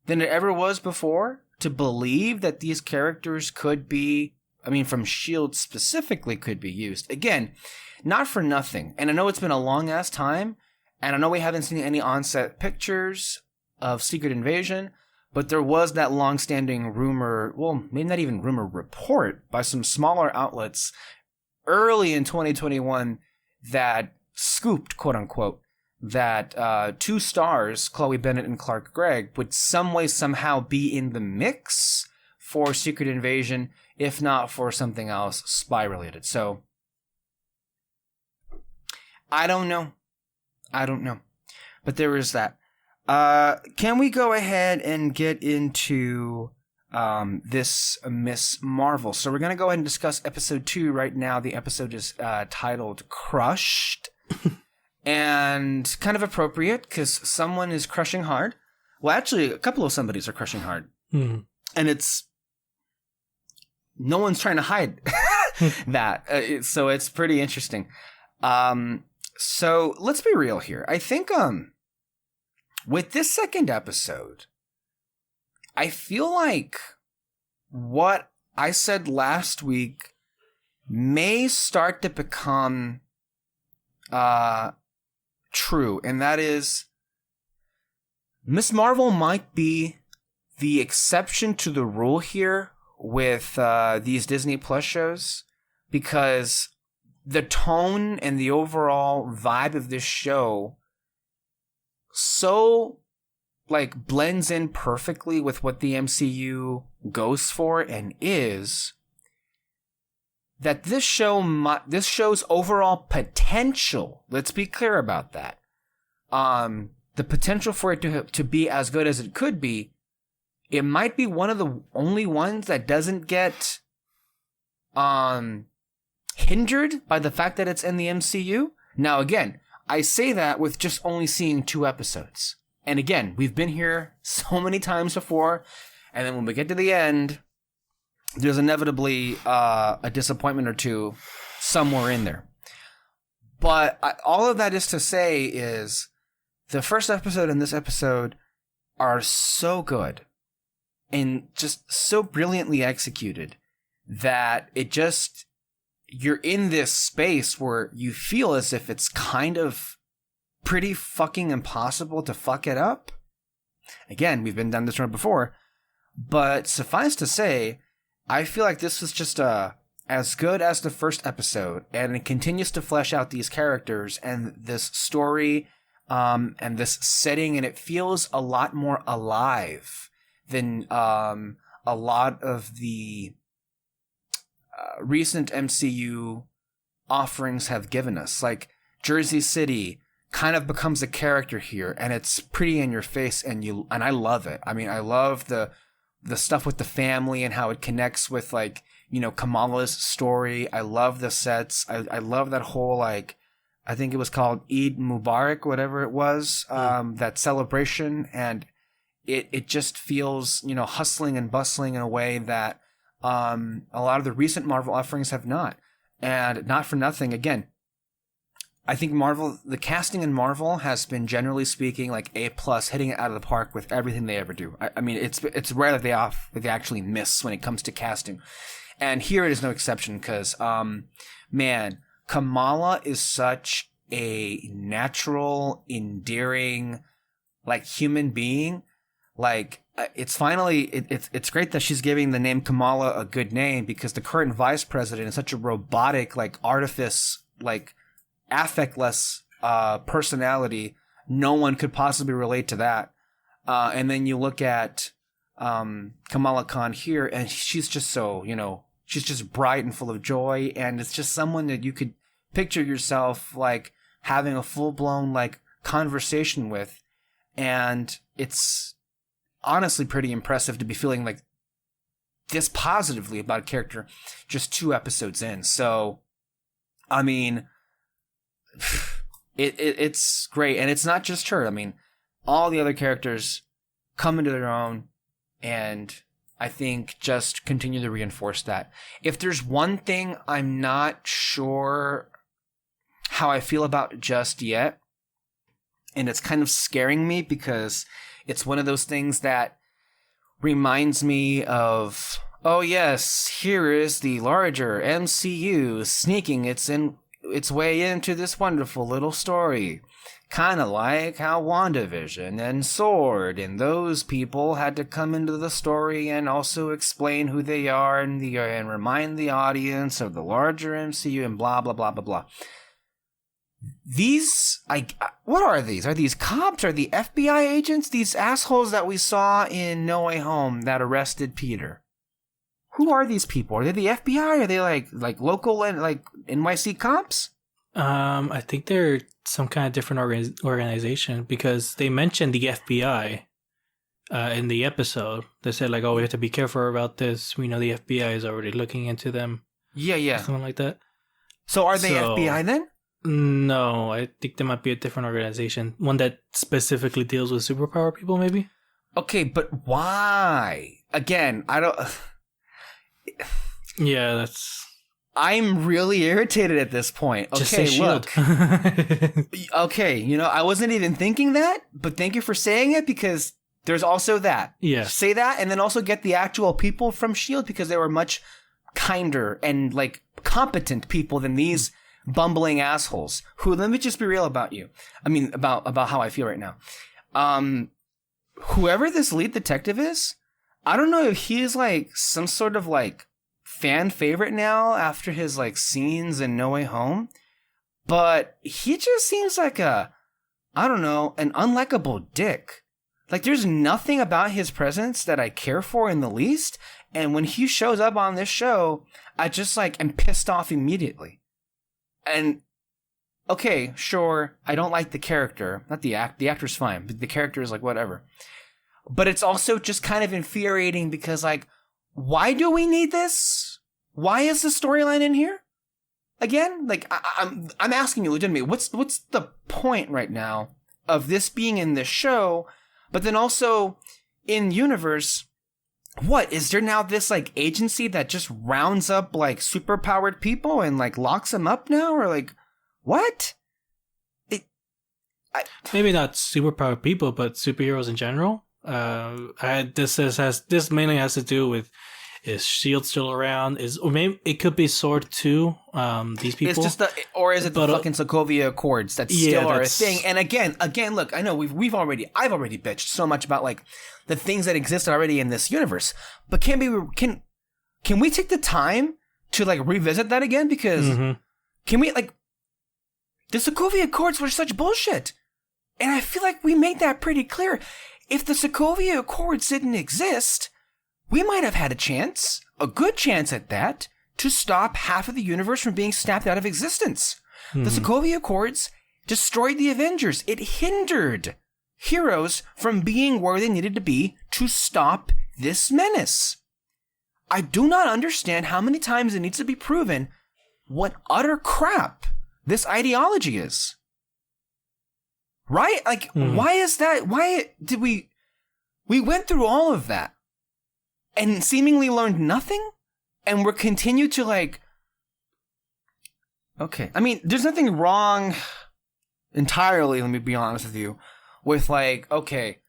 than it ever was before to believe that these characters could be, I mean, from S.H.I.E.L.D. specifically, could be used. Again, not for nothing. And I know it's been a long-ass time, and I know we haven't seen any on-set pictures of Secret Invasion, but there was that long-standing rumor, well, maybe not even rumor, report by some smaller outlets early in 2021 that scooped, quote-unquote, that 2 stars, Chloe Bennett and Clark Gregg, would some way, somehow be in the mix for Secret Invasion, if not for something else spy-related. So, I don't know. But there is that. Can we go ahead and get into this Miss Marvel? So we're going to go ahead and discuss episode 2 right now. The episode is titled Crushed. And kind of appropriate because someone is crushing hard. Well, actually, a couple of somebodies are crushing hard. Mm. And it's... no one's trying to hide that. So it's pretty interesting. So let's be real here. I think with this second episode, I feel like what I said last week may start to become true, and that is Miss Marvel might be the exception to the rule here with these Disney Plus shows, because the tone and the overall vibe of this show so, like, blends in perfectly with what the MCU goes for and is, that this show's overall potential, let's be clear about that, the potential for it to be as good as it could be, it might be one of the only ones that doesn't get hindered by the fact that it's in the MCU. Now, again, I say that with just only seeing 2 episodes. And again, we've been here so many times before, and then when we get to the end, there's inevitably a disappointment or two somewhere in there. But all of that is to say is the first episode and this episode are so good and just so brilliantly executed that you're in this space where you feel as if it's kind of pretty fucking impossible to fuck it up. Again, we've been down this road before, but suffice to say, I feel like this was just as good as the first episode, and it continues to flesh out these characters and this story and this setting, and it feels a lot more alive than a lot of the recent MCU offerings have given us. Like Jersey City kind of becomes a character here, and it's pretty in your face, and I love it. I mean, I love the stuff with the family and how it connects with, like, you know, Kamala's story. I love the sets. I love that whole, like, I think it was called Eid Mubarak, whatever it was, that celebration. And it just feels, you know, hustling and bustling in a way that a lot of the recent Marvel offerings have not. And not for nothing, again, I think the casting in Marvel has been, generally speaking, like A+, hitting it out of the park with everything they ever do. I mean, it's rare that they actually miss when it comes to casting. And here it is no exception because, man, Kamala is such a natural, endearing, like, human being. Like, it's great that she's giving the name Kamala a good name, because the current vice president is such a robotic, like, artifice, like, affectless personality. No one could possibly relate to that. And then you look at Kamala Khan here, and she's just so, you know, she's just bright and full of joy, and it's just someone that you could picture yourself, like, having a full-blown, like, conversation with. And it's honestly pretty impressive to be feeling like this positively about a character just 2 episodes in. So, I mean, it's great. And it's not just her. I mean, all the other characters come into their own, and I think just continue to reinforce that. If there's one thing I'm not sure how I feel about just yet, and it's kind of scaring me because it's one of those things that reminds me of, oh yes, here is the larger MCU sneaking its way into this wonderful little story. Kind of like how WandaVision and Sword and those people had to come into the story and also explain who they are and remind the audience of the larger MCU and blah, blah, blah, blah, blah. What are these? Are these cops? Are the FBI agents? These assholes that we saw in No Way Home that arrested Peter? Who are these people? Are they the FBI? Are they like local and like NYC cops? I think they're some kind of different organization, because they mentioned the FBI in the episode. They said, like, oh, we have to be careful about this. We know the FBI is already looking into them. Yeah. Something like that. So are they FBI then? No, I think there might be a different organization. One that specifically deals with superpower people, maybe? Okay, but why? Again, I don't... Yeah, that's... I'm really irritated at this point. Okay, just say look. SHIELD. Okay, you know, I wasn't even thinking that, but thank you for saying it, because there's also that. Yeah. Say that, and then also get the actual people from SHIELD, because they were much kinder and, like, competent people than these bumbling assholes who, let me just be real about you. I mean, about how I feel right now. Whoever this lead detective is, I don't know if he is, like, some sort of, like, fan favorite now after his, like, scenes in No Way Home, but he just seems like an unlikable dick. Like, there's nothing about his presence that I care for in the least, and when he shows up on this show, I just, like, am pissed off immediately. And, okay, sure, I don't like the character, not the actor's fine, but the character is, like, whatever. But it's also just kind of infuriating because, like, why do we need this? Why is the storyline in here? again? Like, I'm asking you legitimately, what's the point right now of this being in this show, but then also in universe? What is there now? This like agency that just rounds up like superpowered people and like locks them up now, or like what? Maybe not superpowered people, but superheroes in general. This mainly has to do with, is Shield still around? Or maybe it could be Sword too. These people. It's just or is it the fucking Sokovia Accords that still are a thing? And again, look, I know I've already bitched so much about like the things that exist already in this universe, but can we take the time to like revisit that again? Because can we like the Sokovia Accords were such bullshit, and I feel like we made that pretty clear. If the Sokovia Accords didn't exist, we might have had a good chance at that, to stop half of the universe from being snapped out of existence. The Sokovia Accords destroyed the Avengers. It hindered heroes from being where they needed to be to stop this menace. I do not understand how many times it needs to be proven what utter crap this ideology is. Right? Like, why is that? Why did we went through all of that and seemingly learned nothing? And we're continued to like, okay. I mean, there's nothing wrong entirely, let me be honest with you, with like, okay,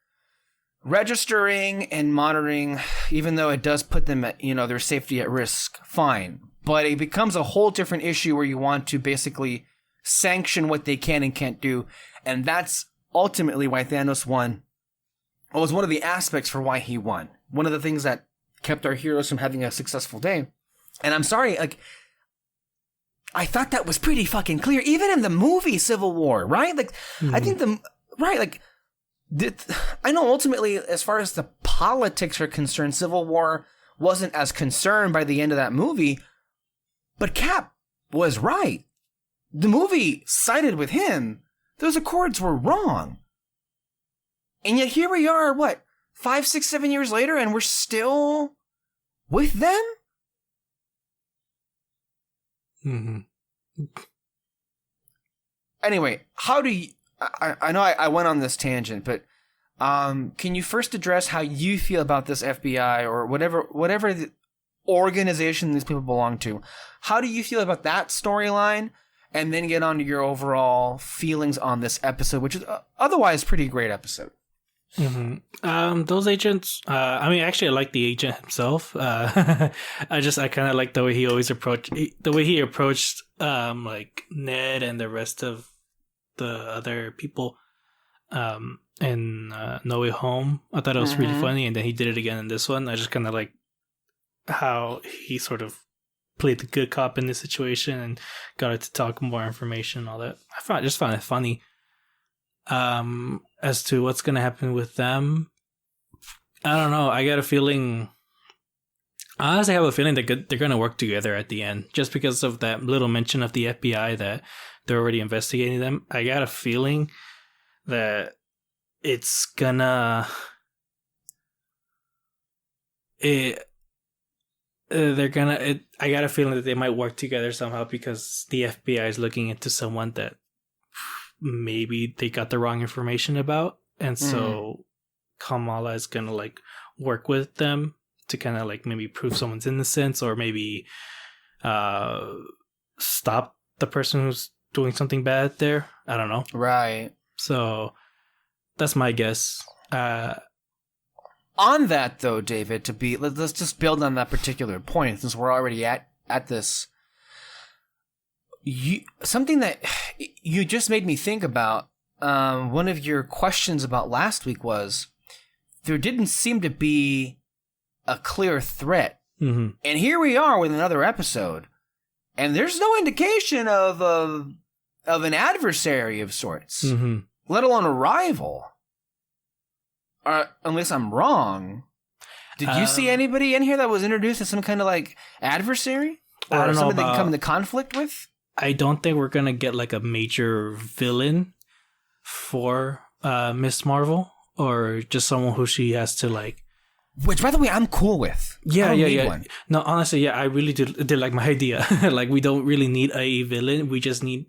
registering and monitoring, even though it does put them at, their safety at risk, fine. But it becomes a whole different issue where you want to basically sanction what they can and can't do. And that's ultimately why Thanos won. It was one of the aspects for why he won. One of the things that kept our heroes from having a successful day. And I'm sorry, like, I thought that was pretty fucking clear, even in the movie Civil War, right? Like, I think I know ultimately, as far as the politics are concerned, Civil War wasn't as concerned by the end of that movie, but Cap was right. The movie sided with him. Those accords were wrong. And yet here we are, 5, 6, 7 years later, and we're still with them? Anyway, how do you... I know I went on this tangent, but can you first address how you feel about this FBI or whatever the organization these people belong to? How do you feel about that storyline? And then get on to your overall feelings on this episode, which is otherwise pretty great episode. Those agents, actually I like the agent himself. I kind of like the way he always approached like Ned and the rest of the other people in No Way Home. I thought it was really funny, and then he did it again in this one. I just kind of like how he sort of played the good cop in this situation and got her to talk more information and all that. I just found it funny. As to what's going to happen with them, I don't know. I honestly have a feeling they're going to work together at the end, just because of that little mention of the FBI that they're already investigating them. I got a feeling that it's gonna... I got a feeling that they might work together somehow, because the FBI is looking into someone that maybe they got the wrong information about, and so Kamala is gonna like work with them to kind of like maybe prove someone's innocence, or maybe stop the person who's doing something bad there. I don't know. Right. So that's my guess. On that though, David, let's just build on that particular point, since we're already at this. Something that you just made me think about, one of your questions about last week was, there didn't seem to be a clear threat. And here we are with another episode, and there's no indication of an adversary of sorts, let alone a rival. Unless I'm wrong. Did you see anybody in here that was introduced as some kind of like adversary? Or I don't know, somebody they can come into conflict with? I don't think we're going to get like a major villain for Miss Marvel, or just someone who she has to like Which, by the way, I'm cool with. Yeah. One. No, honestly, yeah, I really did like my idea. Like, we don't really need a villain. We just need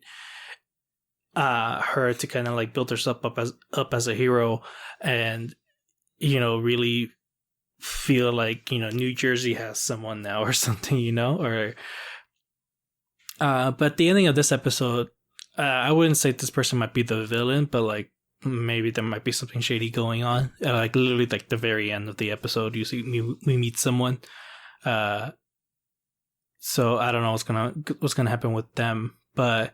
her to kind of like build herself up as a hero, and really feel like New Jersey has someone now or something, or. But at the ending of this episode, I wouldn't say this person might be the villain, but like maybe there might be something shady going on. Like literally, like the very end of the episode, we meet someone. So I don't know what's gonna happen with them, but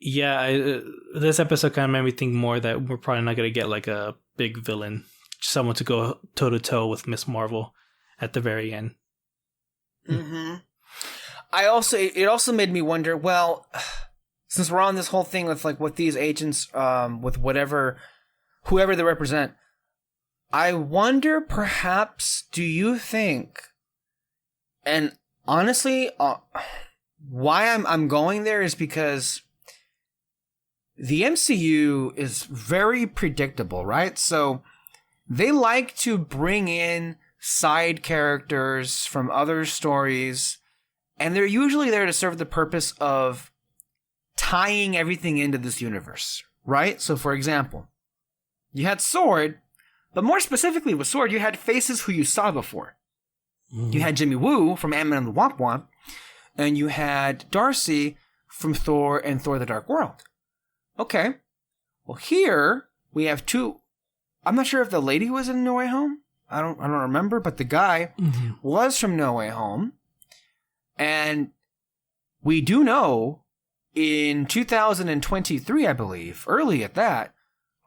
yeah, this episode kind of made me think more that we're probably not gonna get like a big villain, someone to go toe to toe with Miss Marvel at the very end. Mm-hmm. It also made me wonder, well, since we're on this whole thing with like what these agents, with whoever they represent, I wonder perhaps, do you think, and honestly, why I'm going there is because the MCU is very predictable, right? So they like to bring in side characters from other stories, and they're usually there to serve the purpose of tying everything into this universe, right? So, for example, you had Sword, but more specifically with Sword, you had faces who you saw before. Mm-hmm. You had Jimmy Woo from Ant-Man and the Wasp, and you had Darcy from Thor and Thor the Dark World. Okay. Well, here we have two. I'm not sure if the lady was in No Way Home. I don't remember, but the guy was from No Way Home. And we do know in 2023, I believe, early at that,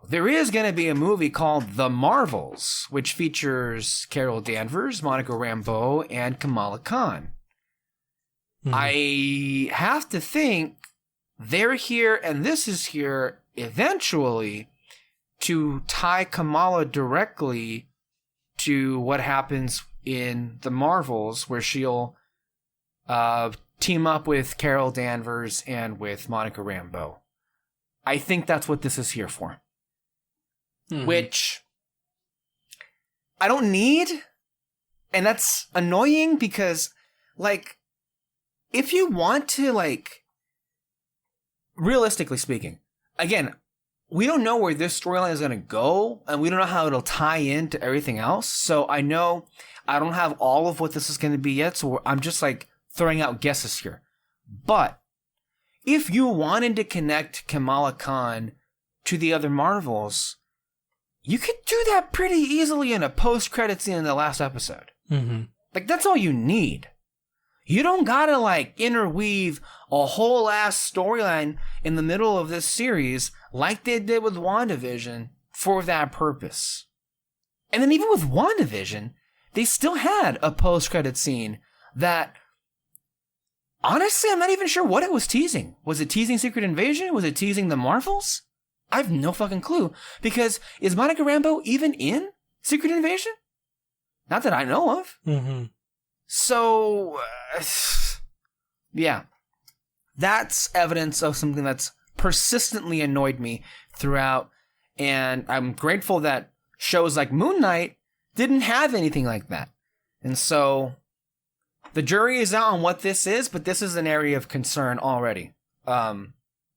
there is going to be a movie called The Marvels, which features Carol Danvers, Monica Rambeau, and Kamala Khan. I have to think they're here and this is here eventually to tie Kamala directly to what happens in The Marvels, where she'll team up with Carol Danvers and with Monica Rambeau. I think that's what this is here for. Which I don't need, and that's annoying because, like, if you want to, like, realistically speaking, again, we don't know where this storyline is going to go, and we don't know how it'll tie into everything else. So I know I don't have all of what this is going to be yet, so I'm just, like, throwing out guesses here. But if you wanted to connect Kamala Khan to the other Marvels, you could do that pretty easily in a post-credit scene in the last episode. Like, that's all you need. You don't gotta, like, interweave a whole ass storyline in the middle of this series like they did with WandaVision for that purpose. And then even with WandaVision, they still had a post-credit scene that, honestly, I'm not even sure what it was teasing. Was it teasing Secret Invasion? Was it teasing the Marvels? I have no fucking clue. Because is Monica Rambeau even in Secret Invasion? Not that I know of. So, yeah. That's evidence of something that's persistently annoyed me throughout. And I'm grateful that shows like Moon Knight didn't have anything like that. And so, the jury is out on what this is, but this is an area of concern already. But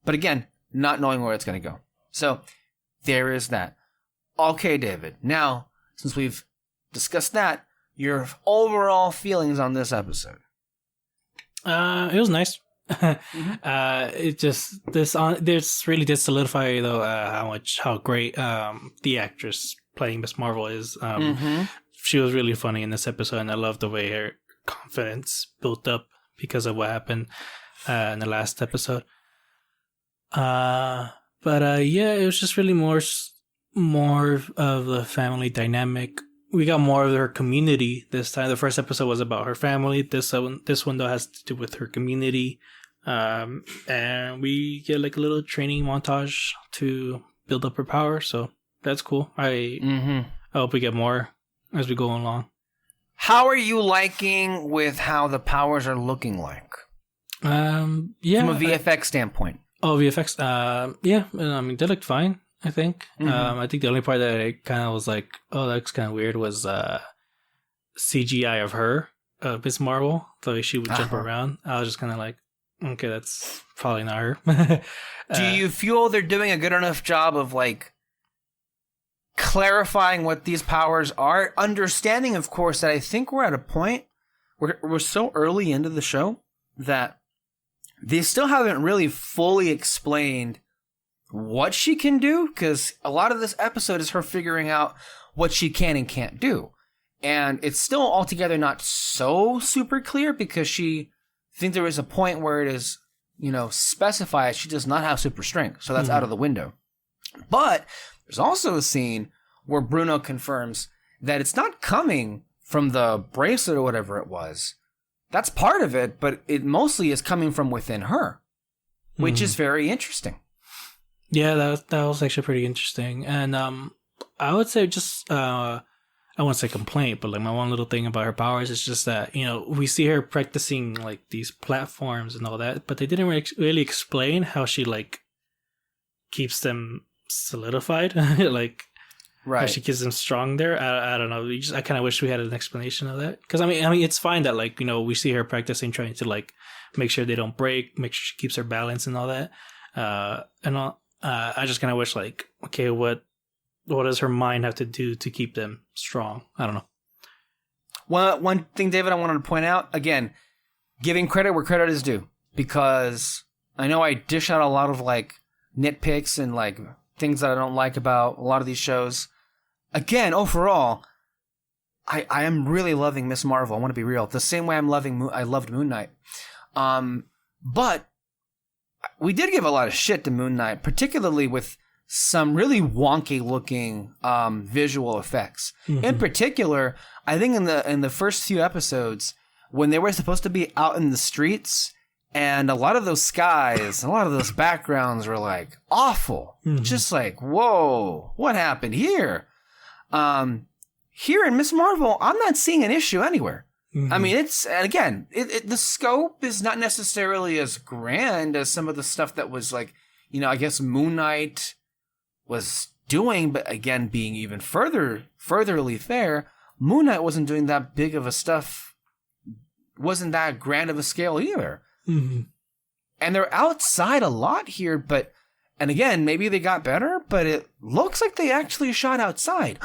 again, not knowing where it's going to go. So, there is that. Okay, David. Now, since we've discussed that, your overall feelings on this episode. It was nice. It just this really did solidify though how great the actress playing Miss Marvel is. She was really funny in this episode, and I love the way her confidence built up because of what happened in the last episode. But yeah, it was just really more of the family dynamic. We got more of her community this time. The first episode was about her family. This one though has to do with her community. And we get like a little training montage to build up her power. So that's cool. I hope we get more as we go along. How are you liking with how the powers are looking like? Yeah. From a VFX standpoint. VFX. Yeah. I mean, they looked fine, I think. I think the only part that I kind of was like, oh, that's kind of weird was CGI of her, Miss Marvel, the way she would jump around. I was just kind of like, okay, that's probably not her. Do you feel they're doing a good enough job of like clarifying what these powers are? Understanding, of course, that I think we're at a point where we're so early into the show that they still haven't really fully explained what she can do, because a lot of this episode is her figuring out what she can and can't do. And it's still altogether not so super clear, because I think there is a point where it is, specified she does not have super strength. So that's out of the window. But there's also a scene where Bruno confirms that it's not coming from the bracelet or whatever it was. That's part of it, but it mostly is coming from within her, which is very interesting. Yeah, that was actually pretty interesting. And I would say just, I won't say complaint, but like my one little thing about her powers is just that, we see her practicing like these platforms and all that, but they didn't really explain how she like keeps them solidified, like right. how she keeps them strong there. I don't know. I kind of wish we had an explanation of that. Because I mean, it's fine that like, we see her practicing, trying to like make sure they don't break, make sure she keeps her balance and all that. I just kind of wish like, okay, what does her mind have to do to keep them strong? I don't know. Well, one thing, David, I wanted to point out, again, giving credit where credit is due, because I know I dish out a lot of like nitpicks and like things that I don't like about a lot of these shows. Again, overall, I am really loving Miss Marvel. I want to be real. The same way I loved Moon Knight. But we did give a lot of shit to Moon Knight, particularly with some really wonky looking visual effects. In particular, I think in the first few episodes, when they were supposed to be out in the streets, and a lot of those skies, a lot of those backgrounds were like awful. Just like, whoa, what happened here? Here in Miss Marvel, I'm not seeing an issue anywhere. I mean, the scope is not necessarily as grand as some of the stuff that was like, I guess Moon Knight was doing, but again, being even furtherly fair, Moon Knight wasn't doing that big of a stuff, wasn't that grand of a scale either. And they're outside a lot here, and again, maybe they got better, but it looks like they actually shot outside.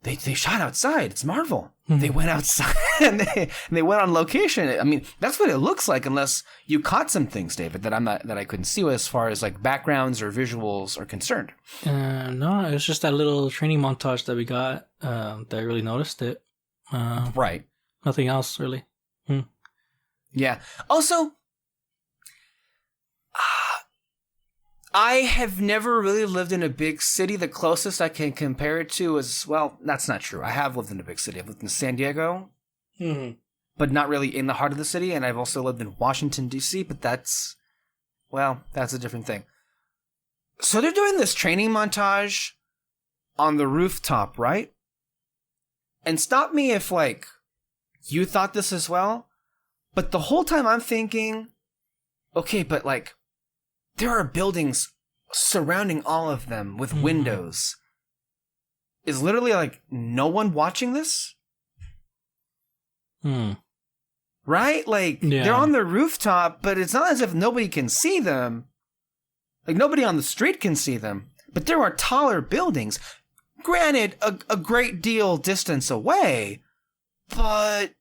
They shot outside. It's Marvel. They went outside and they went on location. I mean, that's what it looks like, unless you caught some things, David, that I couldn't see as far as like backgrounds or visuals are concerned. No, it was just that little training montage that we got that I really noticed it. Right. Nothing else really. Yeah. Also, I have never really lived in a big city. The closest I can compare it to is, well, that's not true. I have lived in a big city. I've lived in San Diego, but not really in the heart of the city. And I've also lived in Washington, D.C., but that's a different thing. So they're doing this training montage on the rooftop, right? And stop me if, like, you thought this as well. But the whole time I'm thinking, okay, but, like, there are buildings surrounding all of them with windows. Is literally like no one watching this? Right? Like they're on the rooftop, but it's not as if nobody can see them. Like nobody on the street can see them. But there are taller buildings. Granted, a great deal distance away. But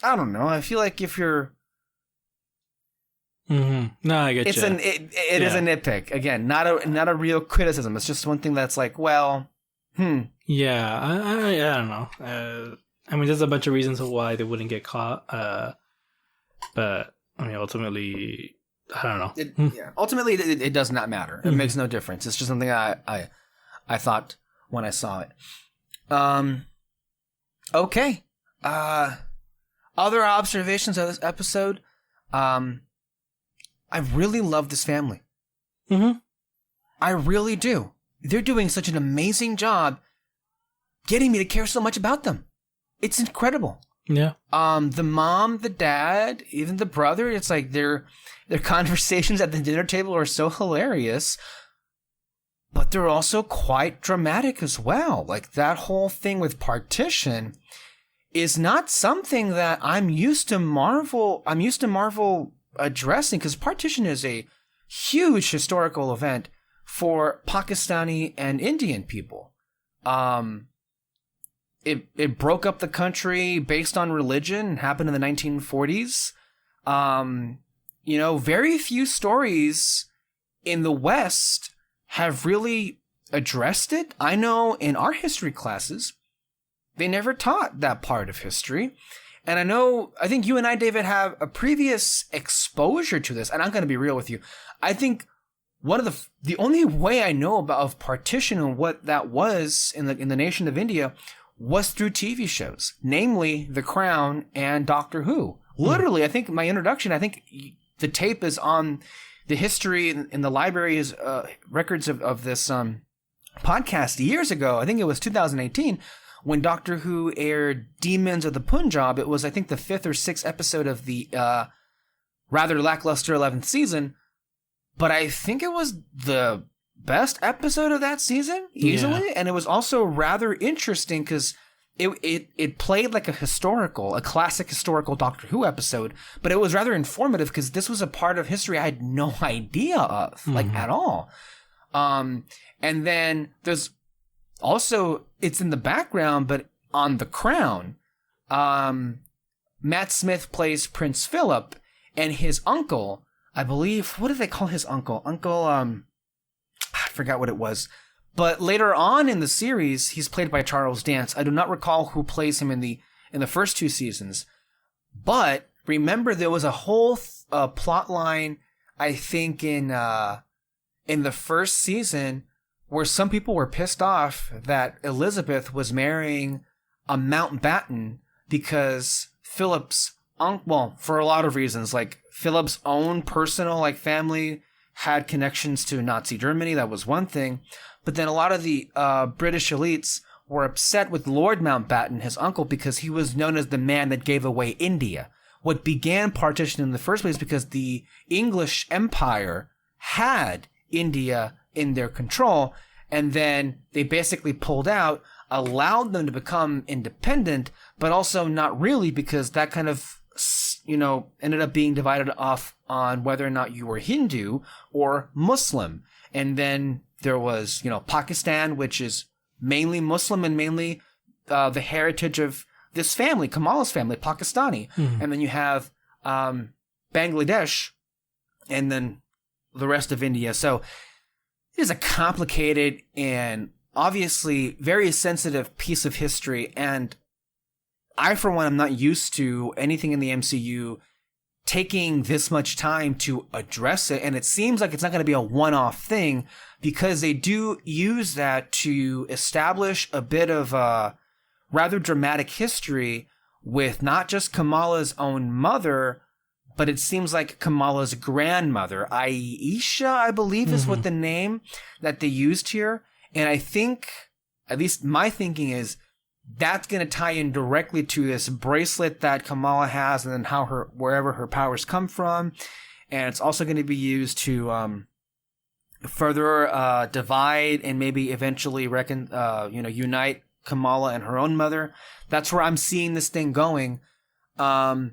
I don't know. I feel like if you're No, I get you. It is a nitpick. Again, not a real criticism. It's just one thing that's like, well, Yeah, I don't know. I mean, there's a bunch of reasons why they wouldn't get caught. But I mean, ultimately, I don't know. Ultimately, it does not matter. It makes no difference. It's just something I thought when I saw it. Okay. Other observations of this episode. I really love this family. I really do. They're doing such an amazing job getting me to care so much about them. It's incredible. Yeah. The mom, the dad, even the brother, it's like their conversations at the dinner table are so hilarious, but they're also quite dramatic as well. Like that whole thing with partition is not something that I'm used to Marvel addressing, because partition is a huge historical event for Pakistani and Indian people. It broke up the country based on religion. It happened in the 1940s. Very few stories in the West have really addressed it. I know in our history classes, they never taught that part of history. And I think you and I, David, have a previous exposure to this. And I'm going to be real with you. I think one of the only way I know of partition and what that was in the nation of India was through TV shows, namely The Crown and Doctor Who. Literally, I think my introduction, the tape is on the history in the library's records of this podcast years ago. I think it was 2018 when Doctor Who aired Demons of the Punjab. It was, I think, the 5th or 6th episode of the rather lackluster 11th season. But I think it was the best episode of that season, easily. Yeah. And it was also rather interesting because it played like a classic historical Doctor Who episode, but it was rather informative because this was a part of history I had no idea of, like, at all. And then there's also, it's in the background, but on The Crown, Matt Smith plays Prince Philip, and his uncle, I believe, what did they call his uncle? I forgot what it was. But later on in the series, he's played by Charles Dance. I do not recall who plays him in the first 2 seasons. But remember, there was a whole plot line, I think, in the first season, where some people were pissed off that Elizabeth was marrying a Mountbatten because Philip's uncle, for a lot of reasons, like Philip's own personal family had connections to Nazi Germany. That was one thing. But then a lot of the British elites were upset with Lord Mountbatten, his uncle, because he was known as the man that gave away India. What began partition in the first place because the English Empire had India in their control, and then they basically pulled out, allowed them to become independent, but also not really, because that kind of, ended up being divided off on whether or not you were Hindu or Muslim. And then there was, Pakistan, which is mainly Muslim and mainly the heritage of this family, Kamala's family, Pakistani. Mm-hmm. And then you have Bangladesh and then the rest of India. So it is a complicated and obviously very sensitive piece of history. And I, for one, am not used to anything in the MCU taking this much time to address it. And it seems like it's not going to be a one-off thing, because they do use that to establish a bit of a rather dramatic history with not just Kamala's own mother, but it seems like Kamala's grandmother, Aisha, I believe is what the name that they used here. And I think, at least my thinking is, that's going to tie in directly to this bracelet that Kamala has, and then wherever her powers come from. And it's also going to be used to further divide and maybe eventually unite Kamala and her own mother. That's where I'm seeing this thing going. But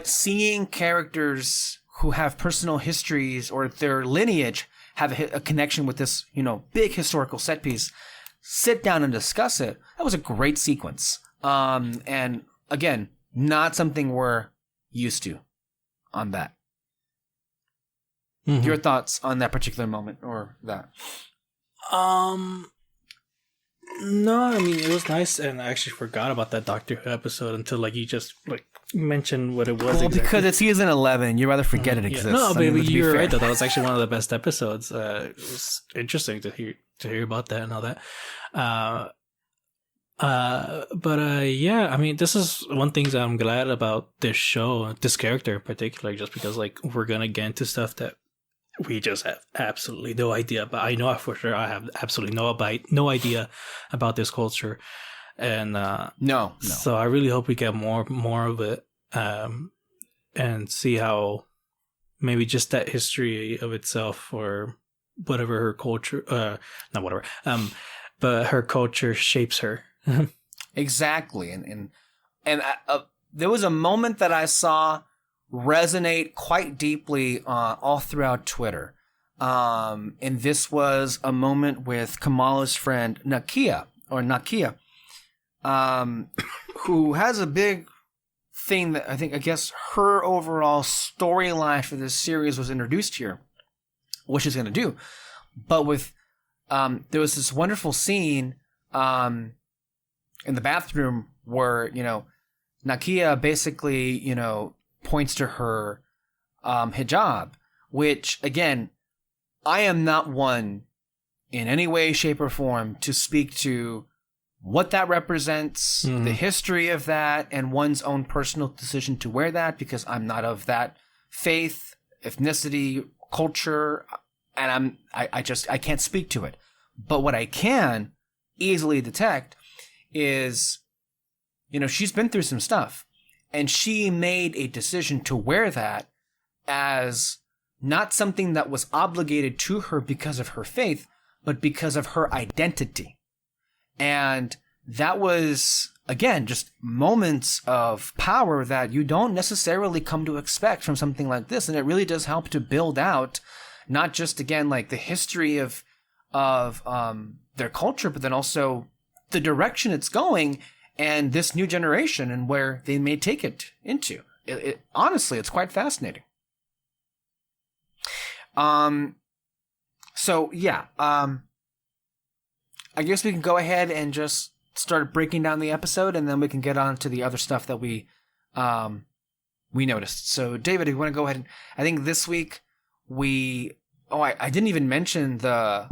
seeing characters who have personal histories or their lineage have a connection with this, big historical set piece, sit down and discuss it. That was a great sequence. And again, not something we're used to on that. Mm-hmm. Your thoughts on that particular moment or that? No, I mean, it was nice, and I actually forgot about that Doctor Who episode until you just mentioned what it was. Well, exactly. Because it's season 11, you'd rather forget it exists. No, but you're right though. That was actually one of the best episodes. It was interesting to hear about that and all that. Yeah, I mean, this is one thing that I'm glad about this show, this character in particular, just because we're gonna get into stuff that we just have absolutely no idea. But I know for sure I have absolutely no idea about this culture, and no. So I really hope we get more of it, and see how maybe just that history of itself, or whatever her culture, not whatever, but her culture shapes her. Exactly. And there was a moment that I saw resonate quite deeply all throughout Twitter. And this was a moment with Kamala's friend Nakia, who has a big thing that I guess her overall storyline for this series was introduced here, what she's going to do. But with, there was this wonderful scene in the bathroom where, Nakia basically, points to her hijab, which, again, I am not one in any way, shape, or form to speak to what that represents, the history of that, and one's own personal decision to wear that, because I'm not of that faith, ethnicity, culture, and I can't speak to it. But what I can easily detect is, she's been through some stuff, and she made a decision to wear that as not something that was obligated to her because of her faith, but because of her identity. And that was, again, just moments of power that you don't necessarily come to expect from something like this. And it really does help to build out not just, again, like the history of their culture, but then also the direction it's going and this new generation and where they may take it into. Honestly, it's quite fascinating. So yeah, I guess we can go ahead and just start breaking down the episode, and then we can get on to the other stuff that we noticed. So David, if you want to go ahead, and I think this week I didn't even mention the,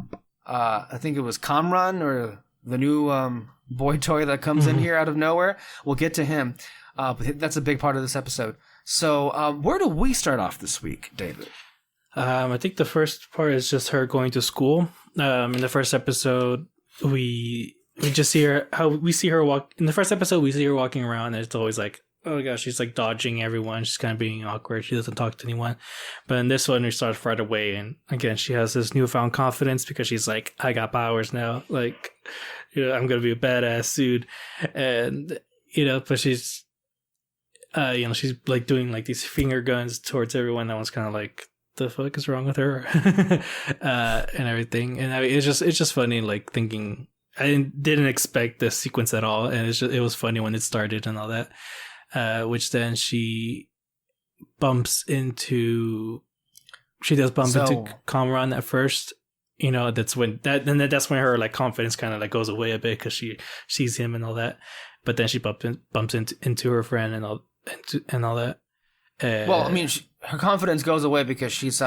I think it was Kamran, or the new boy toy that comes in here out of nowhere. We'll get to him, but that's a big part of this episode. So where do we start off this week, David? I think the first part is just her going to school. In the first episode, we just see her walk. In the first episode, we see her walking around, and it's always like, oh my gosh, she's like dodging everyone. She's kind of being awkward. She doesn't talk to anyone. But in this one, we start right away, and again, she has this newfound confidence because she's like, I got powers now. Like, I'm gonna be a badass dude, and but she's, she's like doing like these finger guns towards everyone. That one's kind of like, the fuck is wrong with her, and everything. And it's just funny, like thinking I didn't expect this sequence at all, and it was funny when it started and all that. Which then she does bump into Kamran at first. That's when her like confidence kind of like goes away a bit because she sees him and all that. But then she bumps into her friend and all that. Well, I mean, her confidence goes away because she's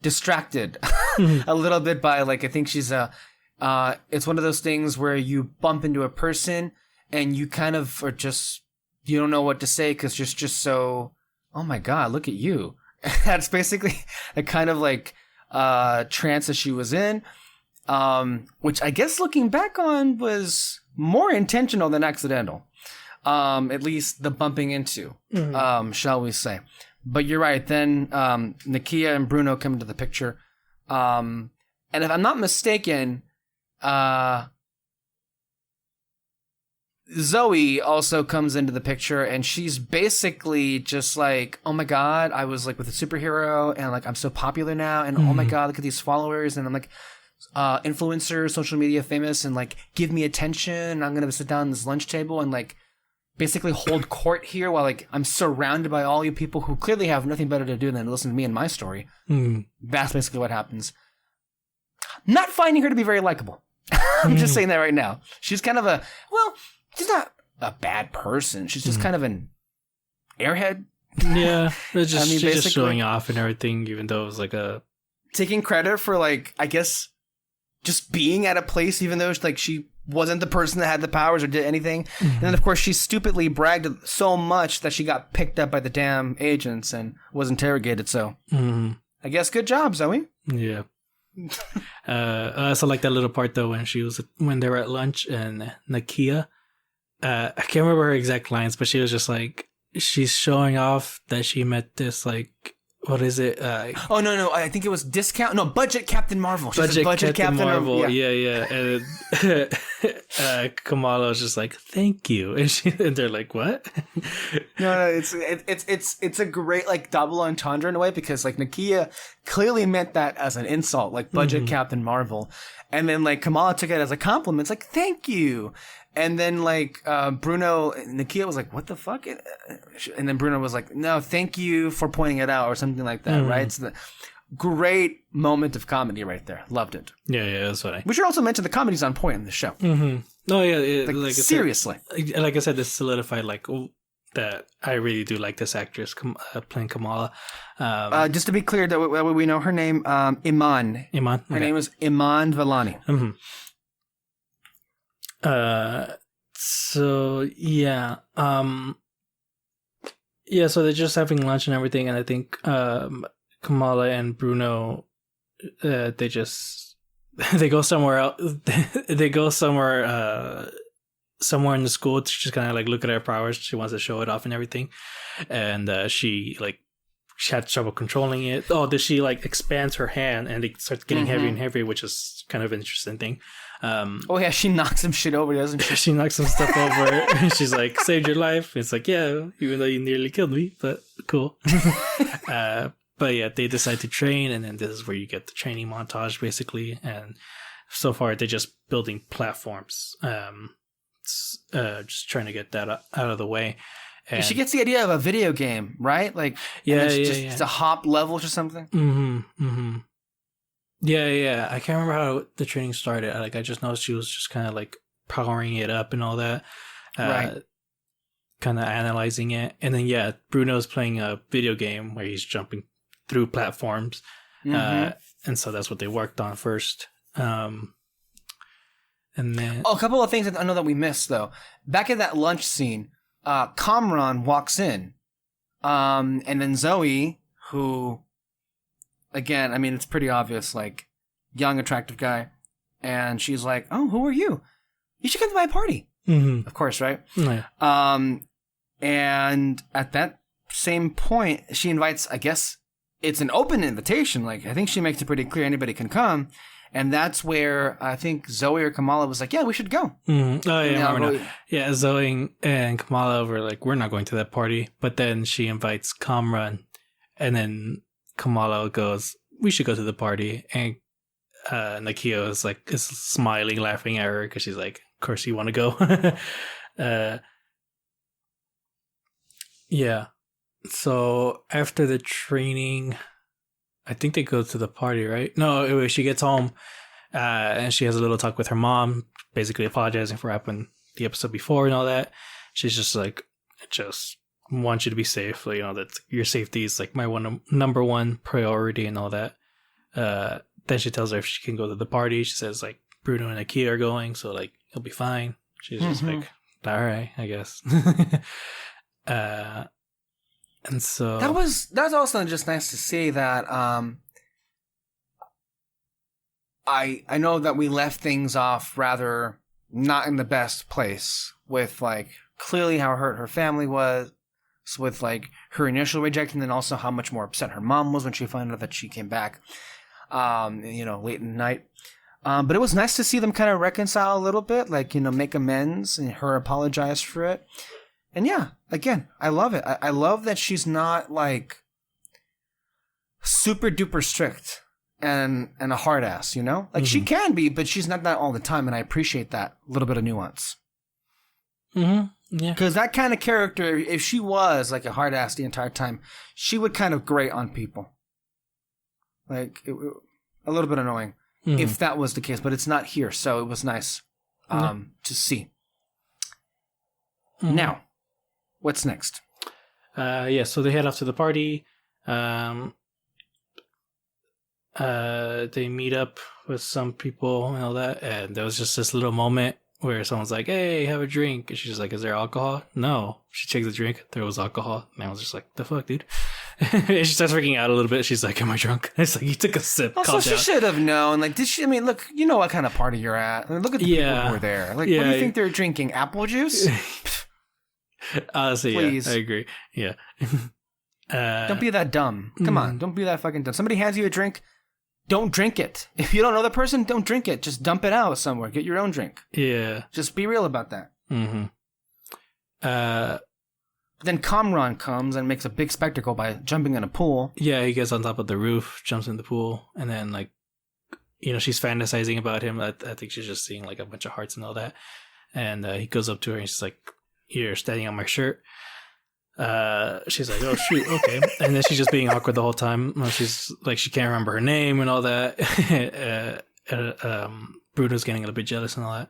distracted a little bit by, like, I think she's it's one of those things where you bump into a person and you kind of are just, you don't know what to say because you're just so, oh my God, look at you. That's basically a kind of like trance that she was in, which I guess looking back on was more intentional than accidental. At least the bumping into, shall we say. But you're right. Then Nakia and Bruno come into the picture. And if I'm not mistaken, Zoe also comes into the picture, and she's basically just like, oh my God, I was like with a superhero, and like I'm so popular now, and oh my God, look at these followers, and I'm like influencer, social media famous, and like give me attention. I'm gonna sit down at this lunch table and like basically hold court here while like I'm surrounded by all you people who clearly have nothing better to do than listen to me and my story. That's basically what happens. Not finding her to be very likable. I'm just saying that right now. She's kind of she's not a bad person. She's just kind of an airhead. Yeah, she's just showing off and everything, even though it was like taking credit for, like, I guess just being at a place, even though like she wasn't the person that had the powers or did anything. And then, of course, she stupidly bragged so much that she got picked up by the damn agents and was interrogated. So I guess good job, Zoe. Yeah. I also like that little part though when they were at lunch and Nakia, I can't remember her exact lines, but she was just like, she's showing off that she met this like what is it? Oh no! I think it was discount. No, budget Captain Marvel. She said Budget Captain Marvel. Yeah. And Kamala was just like, "Thank you," and they're like, "What?" No, it's a great like double entendre in a way, because like Nakia clearly meant that as an insult, like budget Captain Marvel, and then like Kamala took it as a compliment. It's like, "Thank you." And then like Nakia was like, "What the fuck?" And then Bruno was like, "No, thank you for pointing it out," or something like that, right? It's the great moment of comedy right there. Loved it. Yeah, that's funny. We should also mention the comedy's on point in the show. Oh yeah, like seriously. Like I said, this solidified that I really do like this actress playing Kamala. Just to be clear, that we know her name, Iman. Iman. Her name is Iman Vellani. So yeah. Yeah, so they're just having lunch and everything, and I think Kamala and Bruno they go somewhere else. They go somewhere in the school to just kind of like look at her powers. She wants to show it off and everything, and she had trouble controlling it. Oh, did she like expands her hand and it starts getting heavier and heavier, which is kind of an interesting thing. Oh yeah, she knocks some shit over, doesn't she? She knocks some stuff over. She's like, "Saved your life." It's like, yeah, even though you nearly killed me, but cool. But yeah, they decide to train, and then this is where you get the training montage, basically. And so far, they're just building platforms, just trying to get that out of the way. And she gets the idea of a video game, right? Like, it's a hop levels or something. Yeah. I can't remember how the training started. Like, I just noticed she was just kind of like powering it up and all that. Right. Kind of analyzing it. And then, yeah, Bruno's playing a video game where he's jumping through platforms. And so that's what they worked on first. And then... Oh, a couple of things I know that we missed, though. Back in that lunch scene, Kamran walks in. And then Zoe, who... Again, I mean, it's pretty obvious, like, young, attractive guy. And she's like, "Oh, who are you? You should come to my party." Of course, right? Yeah. And at that same point, she invites, I guess, it's an open invitation. Like, I think she makes it pretty clear anybody can come. And that's where I think Zoe or Kamala was like, "Yeah, we should go." Oh, yeah, yeah, Zoe and Kamala were like, "We're not going to that party." But then she invites Kamran, and then Kamala goes, "We should go to the party." And Nakia is smiling, laughing at her because she's like, "Of course you want to go." Yeah. So after the training, I think they go to the party, right? No, she gets home and she has a little talk with her mom, basically apologizing for what happened the episode before and all that. She's just like, "Just want you to be safe. You know, that your safety is like my number one priority and all that." Then she tells her if she can go to the party. She says like Bruno and Nakia are going, so like he'll be fine. She's just like, "All right, I guess." And so that was also just nice to see that. I know that we left things off rather not in the best place with like clearly how hurt her family was, with like her initial rejection, and also how much more upset her mom was when she found out that she came back, late in the night. But it was nice to see them kind of reconcile a little bit, like, make amends and her apologize for it. And yeah, again, I love it. I love that she's not like super duper strict and a hard ass, Like she can be, but she's not that all the time, and I appreciate that little bit of nuance. Yeah. Because that kind of character, if she was like a hard ass the entire time, she would kind of grate on people. Like, a little bit annoying if that was the case, but it's not here, so it was nice to see. Now, what's next? So they head off to the party. They meet up with some people and all that, and there was just this little moment where someone's like, "Hey, have a drink," and she's like, "Is there alcohol?" No. She takes a drink. There was alcohol. And I was just like, "The fuck, dude?" And she starts freaking out a little bit. She's like, "Am I drunk?" And it's like, you took a sip. Also, she should have known. Like, did she? I mean, look, you know what kind of party you're at. I mean, look at the people who were there. Like, what do you think they're drinking? Apple juice? Honestly, please. Yeah, I agree. Yeah. Don't be that dumb. Come on, don't be that fucking dumb. Somebody hands you a drink, don't drink it. If you don't know the person, don't drink it. Just dump it out somewhere. Get your own drink. Yeah. Just be real about that. Mm-hmm. Then Kamran comes and makes a big spectacle by jumping in a pool. Yeah, he gets on top of the roof, jumps in the pool, and then like, she's fantasizing about him. I think she's just seeing like a bunch of hearts and all that. And he goes up to her and she's like, "You're standing on my shirt." She's like, "Oh shoot, okay." And then she's just being awkward the whole time. She's like, she can't remember her name and all that. Bruno's getting a little bit jealous and all that.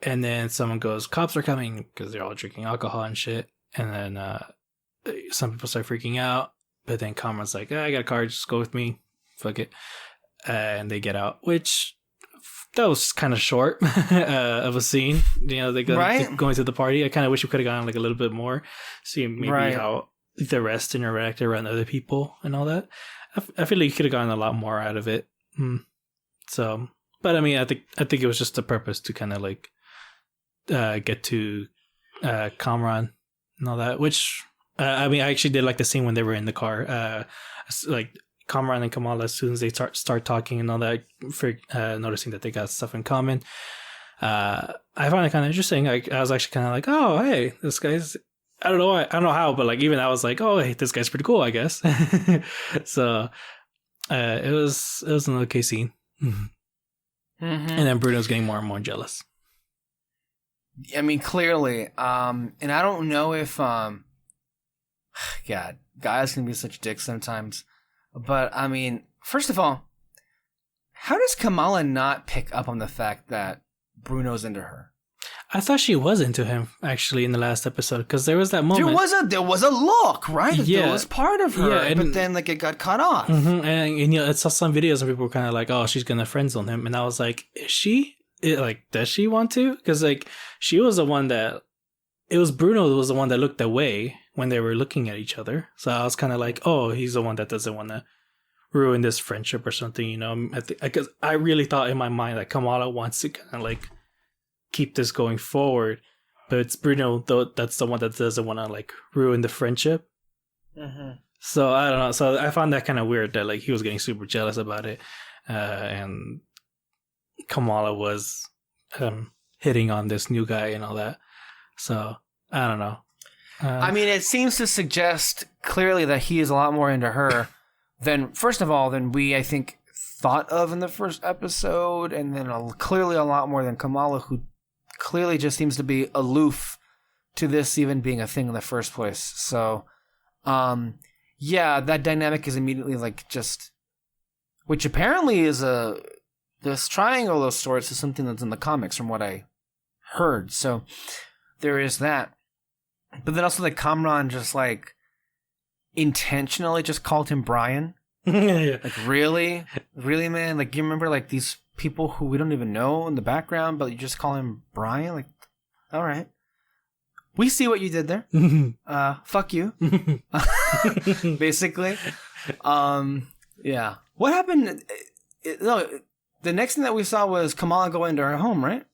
And then someone goes, "Cops are coming," because they're all drinking alcohol and shit. And then some people start freaking out. But then Cameron's like, "I got a car, just go with me. Fuck it." And they get out, which that was kind of short of a scene. They go going to the party. I kind of wish we could have gone like a little bit more, see maybe how the rest interacted around other people and all that. I feel like you could have gotten a lot more out of it. So, but I mean, I think it was just the purpose to kind of like get to Kamran and all that. Which I mean, I actually did like the scene when they were in the car, like Kamran and Kamala, as soon as they start talking and all that, for noticing that they got stuff in common. I found it kind of interesting. I was actually kind of like, oh, hey, this guy's, I don't know how, but like even I was like, oh, hey, this guy's pretty cool, I guess. So it was an okay scene. And then Bruno's getting more and more jealous. I mean, clearly, and I don't know if God, guys can be such dicks sometimes. But, I mean, first of all, how does Kamala not pick up on the fact that Bruno's into her? I thought she was into him, actually, in the last episode, because there was that moment. There was a look, right? Yeah. There was part of her, yeah, but then, like, it got cut off. And I saw some videos and people were kind of like, oh, she's going to friend zone him. And I was like, is she? Does she want to? Because, like, she was the one that... It was Bruno that was the one that looked away when they were looking at each other. So I was kind of like, oh, he's the one that doesn't want to ruin this friendship or something, Because I really thought in my mind that Kamala wants to kind of like keep this going forward. But it's Bruno, though, that's the one that doesn't want to like ruin the friendship. So I don't know. So I found that kind of weird that like he was getting super jealous about it. And Kamala was hitting on this new guy and all that. So, I don't know. I mean, it seems to suggest clearly that he is a lot more into her than we, I think, thought of in the first episode, and then clearly a lot more than Kamala, who clearly just seems to be aloof to this even being a thing in the first place. So, that dynamic is immediately like just... Which apparently is this triangle of sorts is something that's in the comics from what I heard. So... There is that. But then also like Kamran just like intentionally just called him Brian. Yeah. Like really? Really, man? Like you remember like these people who we don't even know in the background, but you just call him Brian? Like, all right. We see what you did there. Fuck you. Basically. Yeah. What happened? The next thing that we saw was Kamala go into her home, right?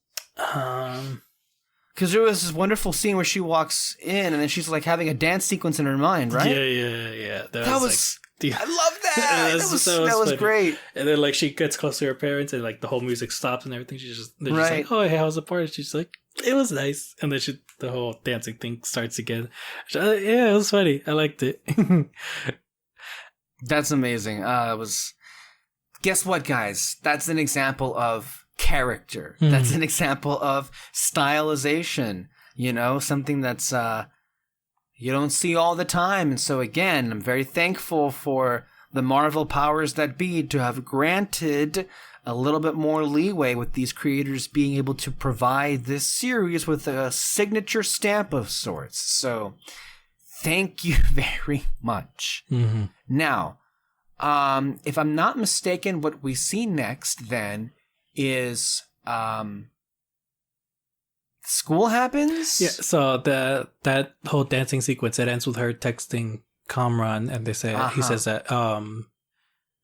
Because there was this wonderful scene where she walks in and then she's like having a dance sequence in her mind, right? Yeah. That was I love that. that was great. And then like she gets close to her parents and like the whole music stops and everything. They're just like, oh, hey, how's the party? She's like, it was nice. And then the whole dancing thing starts again. Yeah, it was funny. I liked it. That's amazing. Guess what, guys? That's an example of character. That's an example of stylization, something that's you don't see all the time. And so again, I'm very thankful for the Marvel powers that be to have granted a little bit more leeway with these creators being able to provide this series with a signature stamp of sorts. So thank you very much. Now, if I'm not mistaken, what we see next then is school happens. Yeah. So that whole dancing sequence, it ends with her texting Kamran, and he says that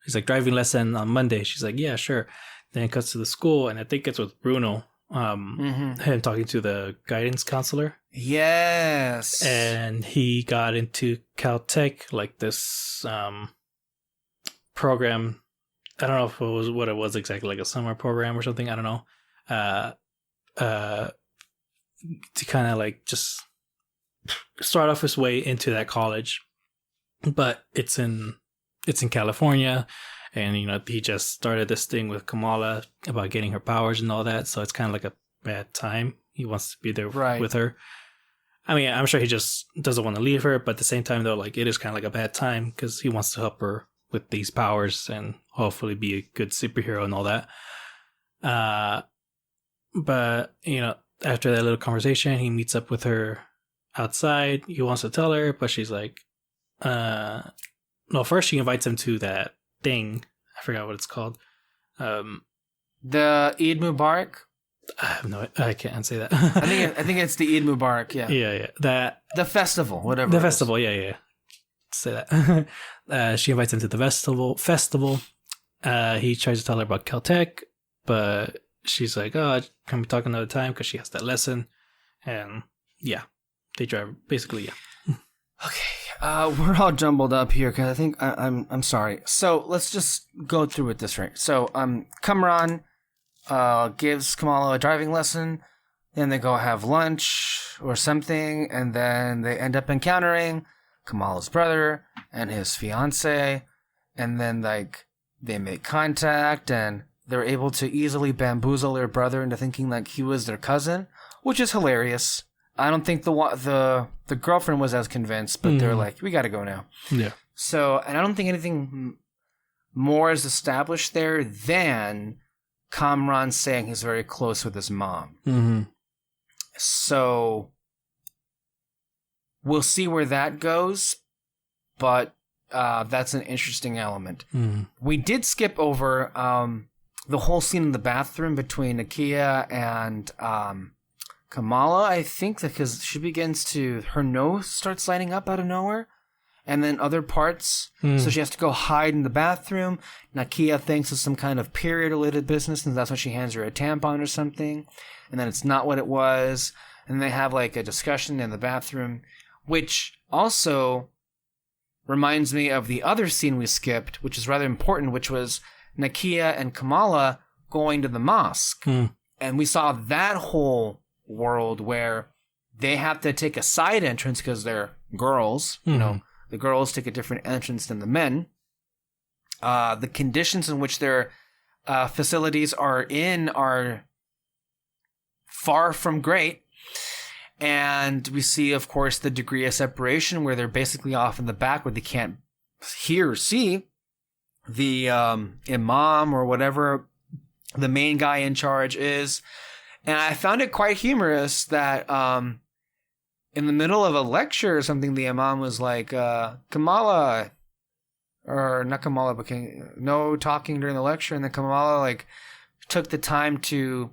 he's like, driving lesson on Monday. She's like, yeah, sure. Then it cuts to the school, and I think it's with Bruno, Him talking to the guidance counselor. Yes. And he got into Caltech, like this program. I don't know if it was what it was exactly, like a summer program or something. I don't know. To kind of like just start off his way into that college, but it's in California, and he just started this thing with Kamala about getting her powers and all that. So it's kind of like a bad time. He wants to be there with her. I mean, I'm sure he just doesn't want to leave her, but at the same time, though, like it is kind of like a bad time because he wants to help her with these powers and hopefully be a good superhero and all that. But after that little conversation, he meets up with her outside. He wants to tell her, but she's like, no, first she invites him to that thing. I forgot what it's called. The Eid Mubarak? I can't say that. I think it's the Eid Mubarak, yeah. Yeah. The festival, whatever. The festival, yeah. Say that. She invites him to the festival. He tries to tell her about Caltech, but she's like, oh, can we talk another time? Because she has that lesson. And yeah, they drive, basically, yeah. Okay, we're all jumbled up here because I think I'm sorry. So let's just go through with this, right? So Kamran gives Kamala a driving lesson, then they go have lunch or something, and then they end up encountering Kamala's brother and his fiance, and then like they make contact and they're able to easily bamboozle their brother into thinking like he was their cousin, which is hilarious. I don't think the girlfriend was as convinced, but they're like, we got to go now. Yeah. So, and I don't think anything more is established there than Kamran saying he's very close with his mom. Mm-hmm. So we'll see where that goes, but that's an interesting element. Mm-hmm. We did skip over the whole scene in the bathroom between Nakia and Kamala, I think, because she begins to, her nose starts lighting up out of nowhere, and then other parts. So she has to go hide in the bathroom. Nakia thinks it's some kind of period-related business, and that's when she hands her a tampon or something, and then it's not what it was. And they have like a discussion in the bathroom, which also reminds me of the other scene we skipped, which is rather important, which was Nakia and Kamala going to the mosque. And we saw that whole world where they have to take a side entrance because they're girls. You know, the girls take a different entrance than the men. The conditions in which their facilities are in are far from great. And we see, of course, the degree of separation where they're basically off in the back where they can't hear or see the imam or whatever the main guy in charge is. And I found it quite humorous that in the middle of a lecture or something, the imam was like, Kamala, or not Kamala, but no talking during the lecture. And then Kamala like took the time to,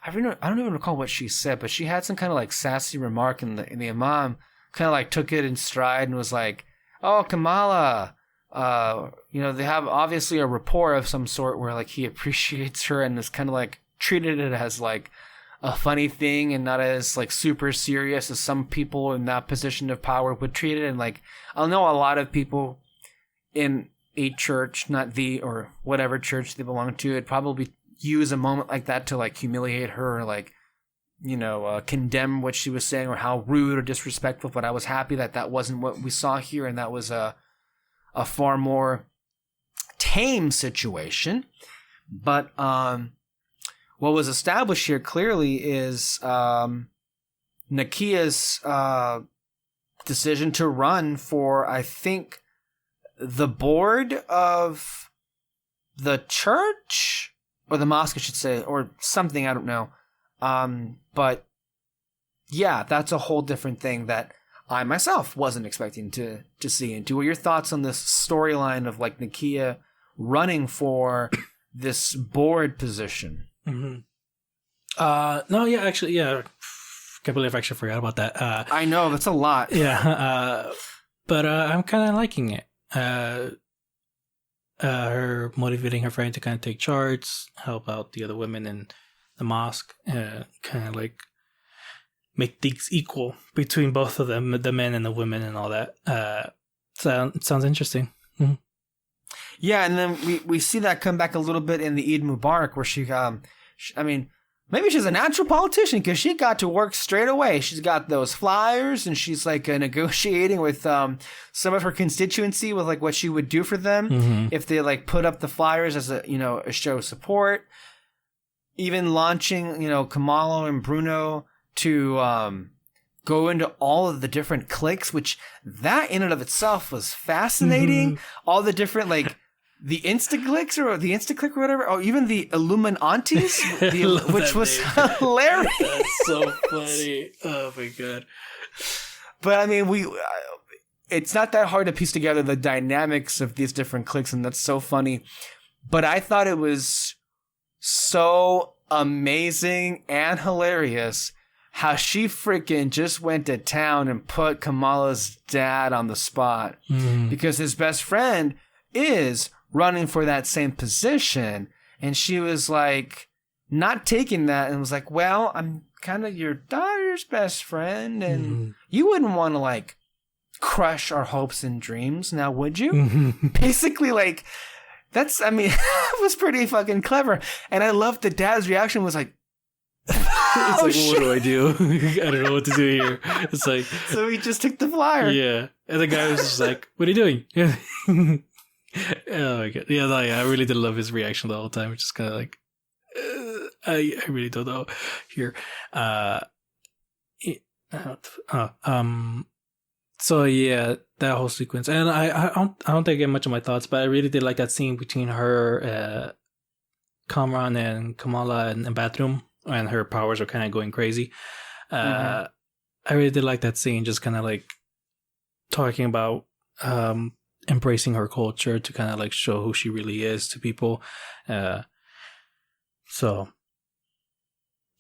I don't even recall what she said, but she had some kind of like sassy remark, and the imam kind of like took it in stride and was like, oh, Kamala, they have obviously a rapport of some sort where like he appreciates her and is kind of like treated it as like a funny thing and not as like super serious as some people in that position of power would treat it. And like, I know a lot of people in a church, not the or whatever church they belong to, would probably use a moment like that to like humiliate her or like, condemn what she was saying or how rude or disrespectful. But I was happy that that wasn't what we saw here, and that was a far more tame situation. But what was established here clearly is Nakia's decision to run for, I think, the board of the church, or the mosque, I should say, or something, I don't know. But yeah, that's a whole different thing that I myself wasn't expecting to see into. What are your thoughts on this storyline of like Nakia running for this board position? No, yeah, actually, yeah. Can't believe I actually forgot about that. I know, that's a lot. Yeah, but I'm kind of liking it. Her motivating her friend to kind of take charge, help out the other women in the mosque, kind of like make things equal between both of them, the men and the women and all that. Sounds interesting. Mm-hmm. Yeah, and then we see that come back a little bit in the Eid Mubarak, where she I mean, maybe she's a natural politician because she got to work straight away. She's got those flyers, and she's like negotiating with some of her constituency with like what she would do for them if they like put up the flyers as a show of support. Even launching Kamala and Bruno to go into all of the different cliques, which that in and of itself was fascinating. All the different like. The Insta-cliques or the Insta-click or whatever, or even the Illuminaunties, which was hilarious. That's so funny. Oh my god. But I mean, it's not that hard to piece together the dynamics of these different cliques, and that's so funny. But I thought it was so amazing and hilarious how she freaking just went to town and put Kamala's dad on the spot because his best friend is running for that same position, and she was like not taking that and was like, well, I'm kind of your daughter's best friend, and you wouldn't want to like crush our hopes and dreams, now would you? Basically, like, that's, I mean, it was pretty fucking clever. And I loved the dad's reaction was like, it's like, shit. What do I do? I don't know what to do here. It's like, so he just took the flyer. Yeah, and the guy was just like, what are you doing? Oh my god. Yeah, no, yeah, I really did love his reaction the whole time. It's just kind of like, I really don't know here. So yeah, that whole sequence, and I don't think I get much of my thoughts, but I really did like that scene between her, Kamran and Kamala in the bathroom, and her powers are kind of going crazy. I really did like that scene, just kind of like talking about embracing her culture to kind of like show who she really is to people. So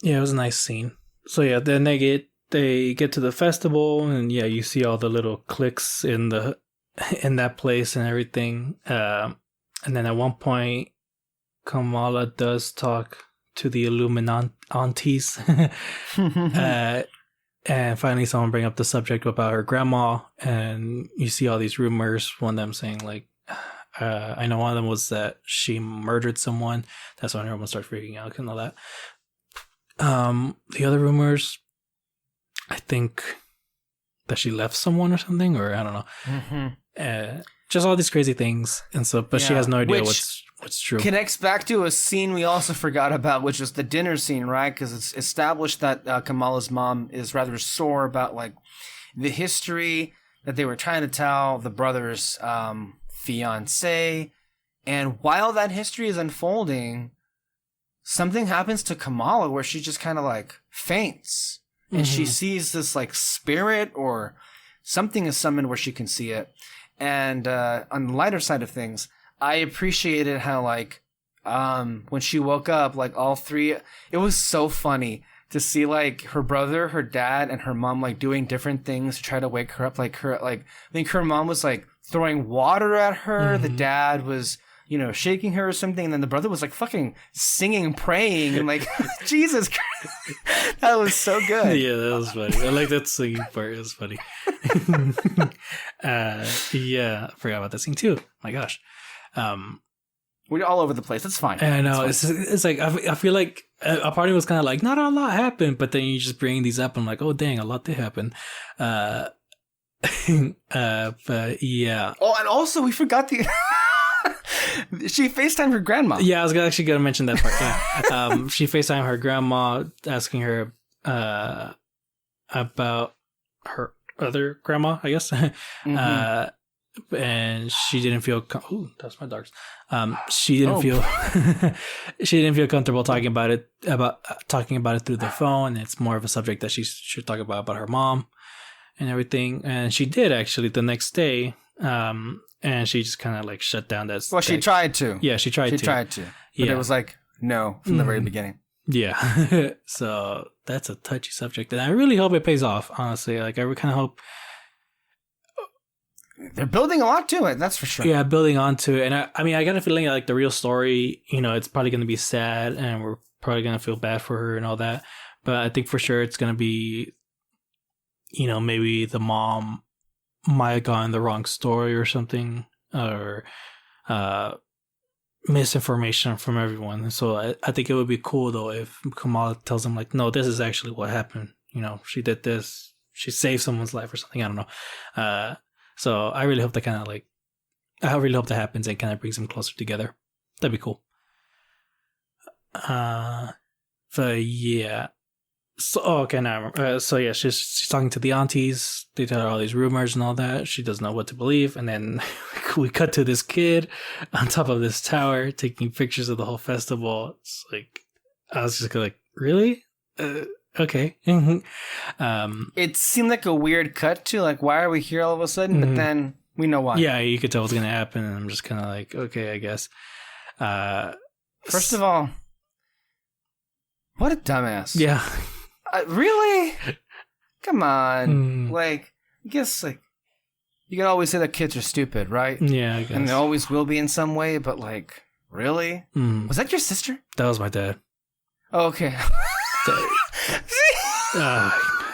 yeah, it was a nice scene. So yeah, then they get to the festival, and yeah, you see all the little cliques in that place and everything. And then at one point, Kamala does talk to the Illuminaunties. And finally someone bring up the subject about her grandma, and you see all these rumors, one of them saying like, I know one of them was that she murdered someone. That's when everyone starts freaking out and all that. The other rumors, I think that she left someone or something, or I don't know. Just all these crazy things. And so, but she has no idea what's true. Connects back to a scene we also forgot about, which was the dinner scene, right? Because it's established that Kamala's mom is rather sore about like the history that they were trying to tell the brother's fiance. And while that history is unfolding, something happens to Kamala where she just kind of like faints. And she sees this like spirit or something is summoned where she can see it. And on the lighter side of things, I appreciated how like when she woke up, like all three, it was so funny to see like her brother, her dad, and her mom like doing different things to try to wake her up. Like I think her mom was like throwing water at her. The dad was, shaking her or something. And then the brother was like fucking singing, praying, and like, Jesus Christ. That was so good. Yeah, that was funny. I like that singing part. It was funny. Yeah, I forgot about that scene too. My gosh. We're all over the place. That's fine. I know. It's like, I feel like a party was kind of like, not a lot happened, but then you just bring these up. I'm like, oh, dang, a lot did happen. But yeah. Oh, and also we forgot she FaceTimed her grandma. Yeah, I was actually going to mention that part. Yeah. She FaceTimed her grandma, asking her about her other grandma, I guess. And she didn't feel. Ooh, that's my dogs. She didn't feel. She didn't feel comfortable talking about it through the phone. It's more of a subject that she should talk about her mom and everything. And she did actually the next day. And she just kind of like shut down that. Well, she tried to. Yeah, she tried to. But it was like no from the very beginning. Yeah. So that's a touchy subject, and I really hope it pays off. Honestly, like I kind of hope. They're building a lot to it, that's for sure. Yeah, building onto it. And I mean, I got a feeling like the real story, it's probably going to be sad, and we're probably gonna feel bad for her and all that. But I think for sure it's gonna be, maybe the mom might have gotten the wrong story or something, or misinformation from everyone. So I think it would be cool though if Kamala tells him like, no, this is actually what happened. She did this. She saved someone's life or something. I don't know. So I really hope that happens and kind of brings them closer together. That'd be cool. But yeah. So okay, now I remember. So yeah, she's talking to the aunties. They tell her all these rumors and all that. She doesn't know what to believe, and then we cut to this kid on top of this tower taking pictures of the whole festival. It's like I was just like, really? Okay. It seemed like a weird cut to like, why are we here all of a sudden? But then we know why. Yeah, you could tell what's gonna happen, and I'm just kind of like, okay, I guess. First of all, what a dumbass. Yeah. Really? Come on. Like, I guess, like, you can always say that kids are stupid, right? Yeah, I guess. And they always will be in some way, but, like, really? Was that your sister? That was my dad. Oh, okay.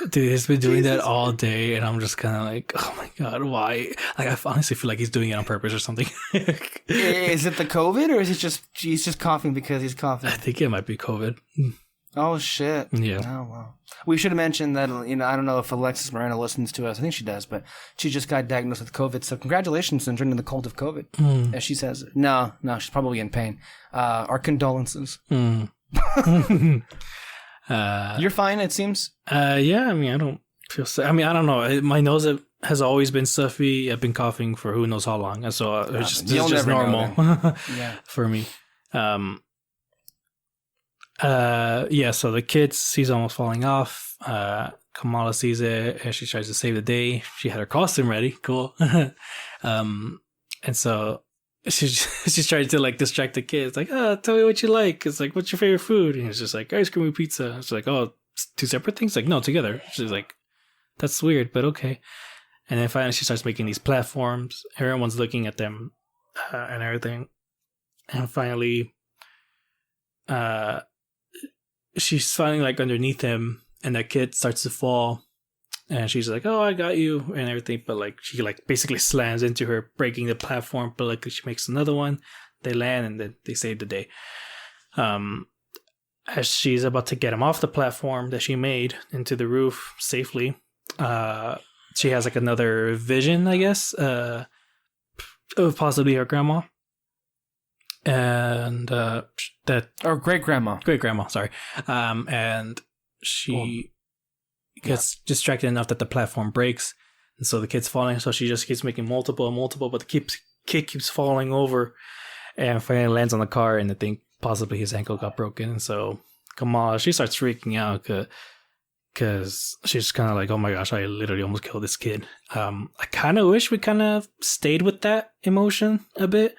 Dude, he's been doing that all day, and I'm just kind of like, oh my god, why? Like, I honestly feel like he's doing it on purpose or something. Is it the COVID, or is it he's just coughing because he's coughing? I think it might be COVID. Oh, shit. Yeah. Oh, wow. We should have mentioned that, I don't know if Alexis Moreno listens to us. I think she does, but she just got diagnosed with COVID. So congratulations on joining the cult of COVID, as she says. No, she's probably in pain. Our condolences. You're fine, it seems? Yeah, I mean, I don't feel sick. I mean, I don't know. My nose has always been stuffy. I've been coughing for who knows how long. And so it's just normal for me. Yeah, so the kid sees almost falling off. Kamala sees it and she tries to save the day. She had her costume ready. Cool. And so she's trying to like distract the kids. Like, tell me what you like. It's like, what's your favorite food? And it's just like, ice cream and pizza. It's like, oh, it's two separate things? Like, no, together. She's like, that's weird, but okay. And then finally she starts making these platforms. Everyone's looking at them and everything. And finally, she's finally like underneath him, and the kid starts to fall, and she's like, "Oh, I got you," and everything. But like she like basically slams into her, breaking the platform. But like she makes another one. They land, and then they save the day. As she's about to get him off the platform that she made into the roof safely, she has like another vision, I guess, of possibly her grandma. And great grandma, sorry. And she gets distracted enough that the platform breaks, and so the kid's falling. So she just keeps making multiple, but the kid keeps falling over, and finally lands on the car. And I think possibly his ankle got broken. And so Kamala, she starts freaking out because she's kind of like, oh my gosh, I literally almost killed this kid. I kind of wish we kind of stayed with that emotion a bit.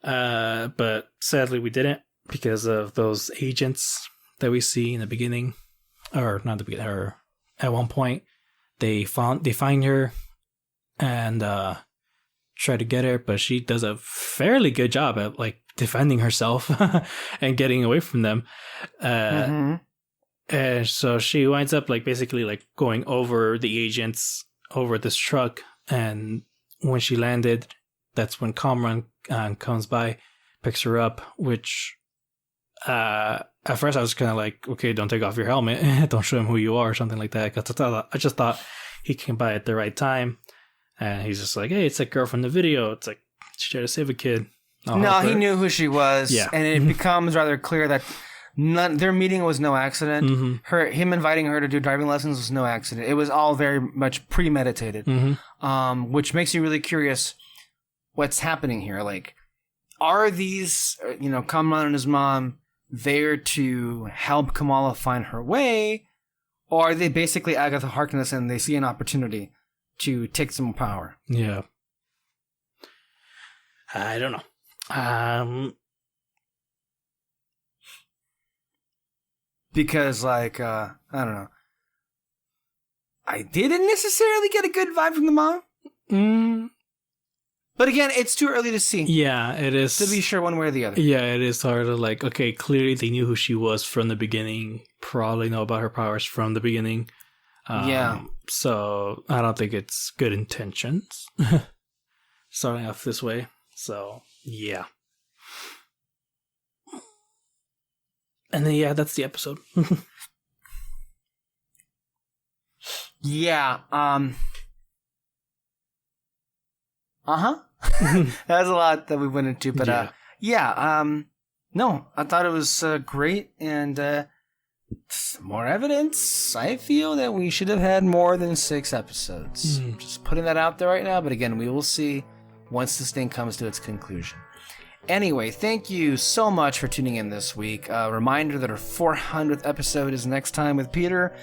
But sadly we didn't, because of those agents that we see in the beginning, or not the beginning, or at one point they find her and try to get her, but she does a fairly good job at like defending herself and getting away from them. And so she winds up like basically like going over the agents over this truck, and when she landed, that's when Kamran comes by, picks her up, which at first I was kind of like, okay, don't take off your helmet, don't show him who you are or something like that, because I just thought he came by at the right time, and he's just like, hey, it's that girl from the video. It's like, she tried to save a kid. No, he knew who she was, and it becomes rather clear that their meeting was no accident. Him inviting her to do driving lessons was no accident. It was all very much premeditated, which makes you really curious what's happening here. Like, are these, Kamala and his mom there to help Kamala find her way, or are they basically Agatha Harkness and they see an opportunity to take some power? Yeah. I don't know. Because, like, I don't know. I didn't necessarily get a good vibe from the mom. But again, it's too early to see. Yeah, it is. To be sure one way or the other. Yeah, it is hard to like, okay, clearly they knew who she was from the beginning. Probably know about her powers from the beginning. Yeah. So I don't think it's good intentions starting off this way. So yeah. And then yeah, that's the episode. Yeah. That's a lot that we went into, but no, I thought it was great, and more evidence. I feel that we should have had more than 6 episodes. Just putting that out there right now, but again, we will see once this thing comes to its conclusion. Anyway, thank you so much for tuning in this week. Reminder that our 400th episode is next time with Peter.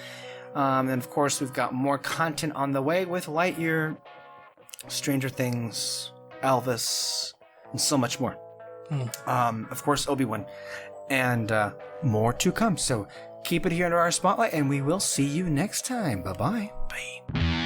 And of course, we've got more content on the way with Lightyear, Stranger Things, Elvis, and so much more. Of course, Obi-Wan, and more to come. So keep it here under our spotlight, and we will see you next time. Bye-bye. Bye.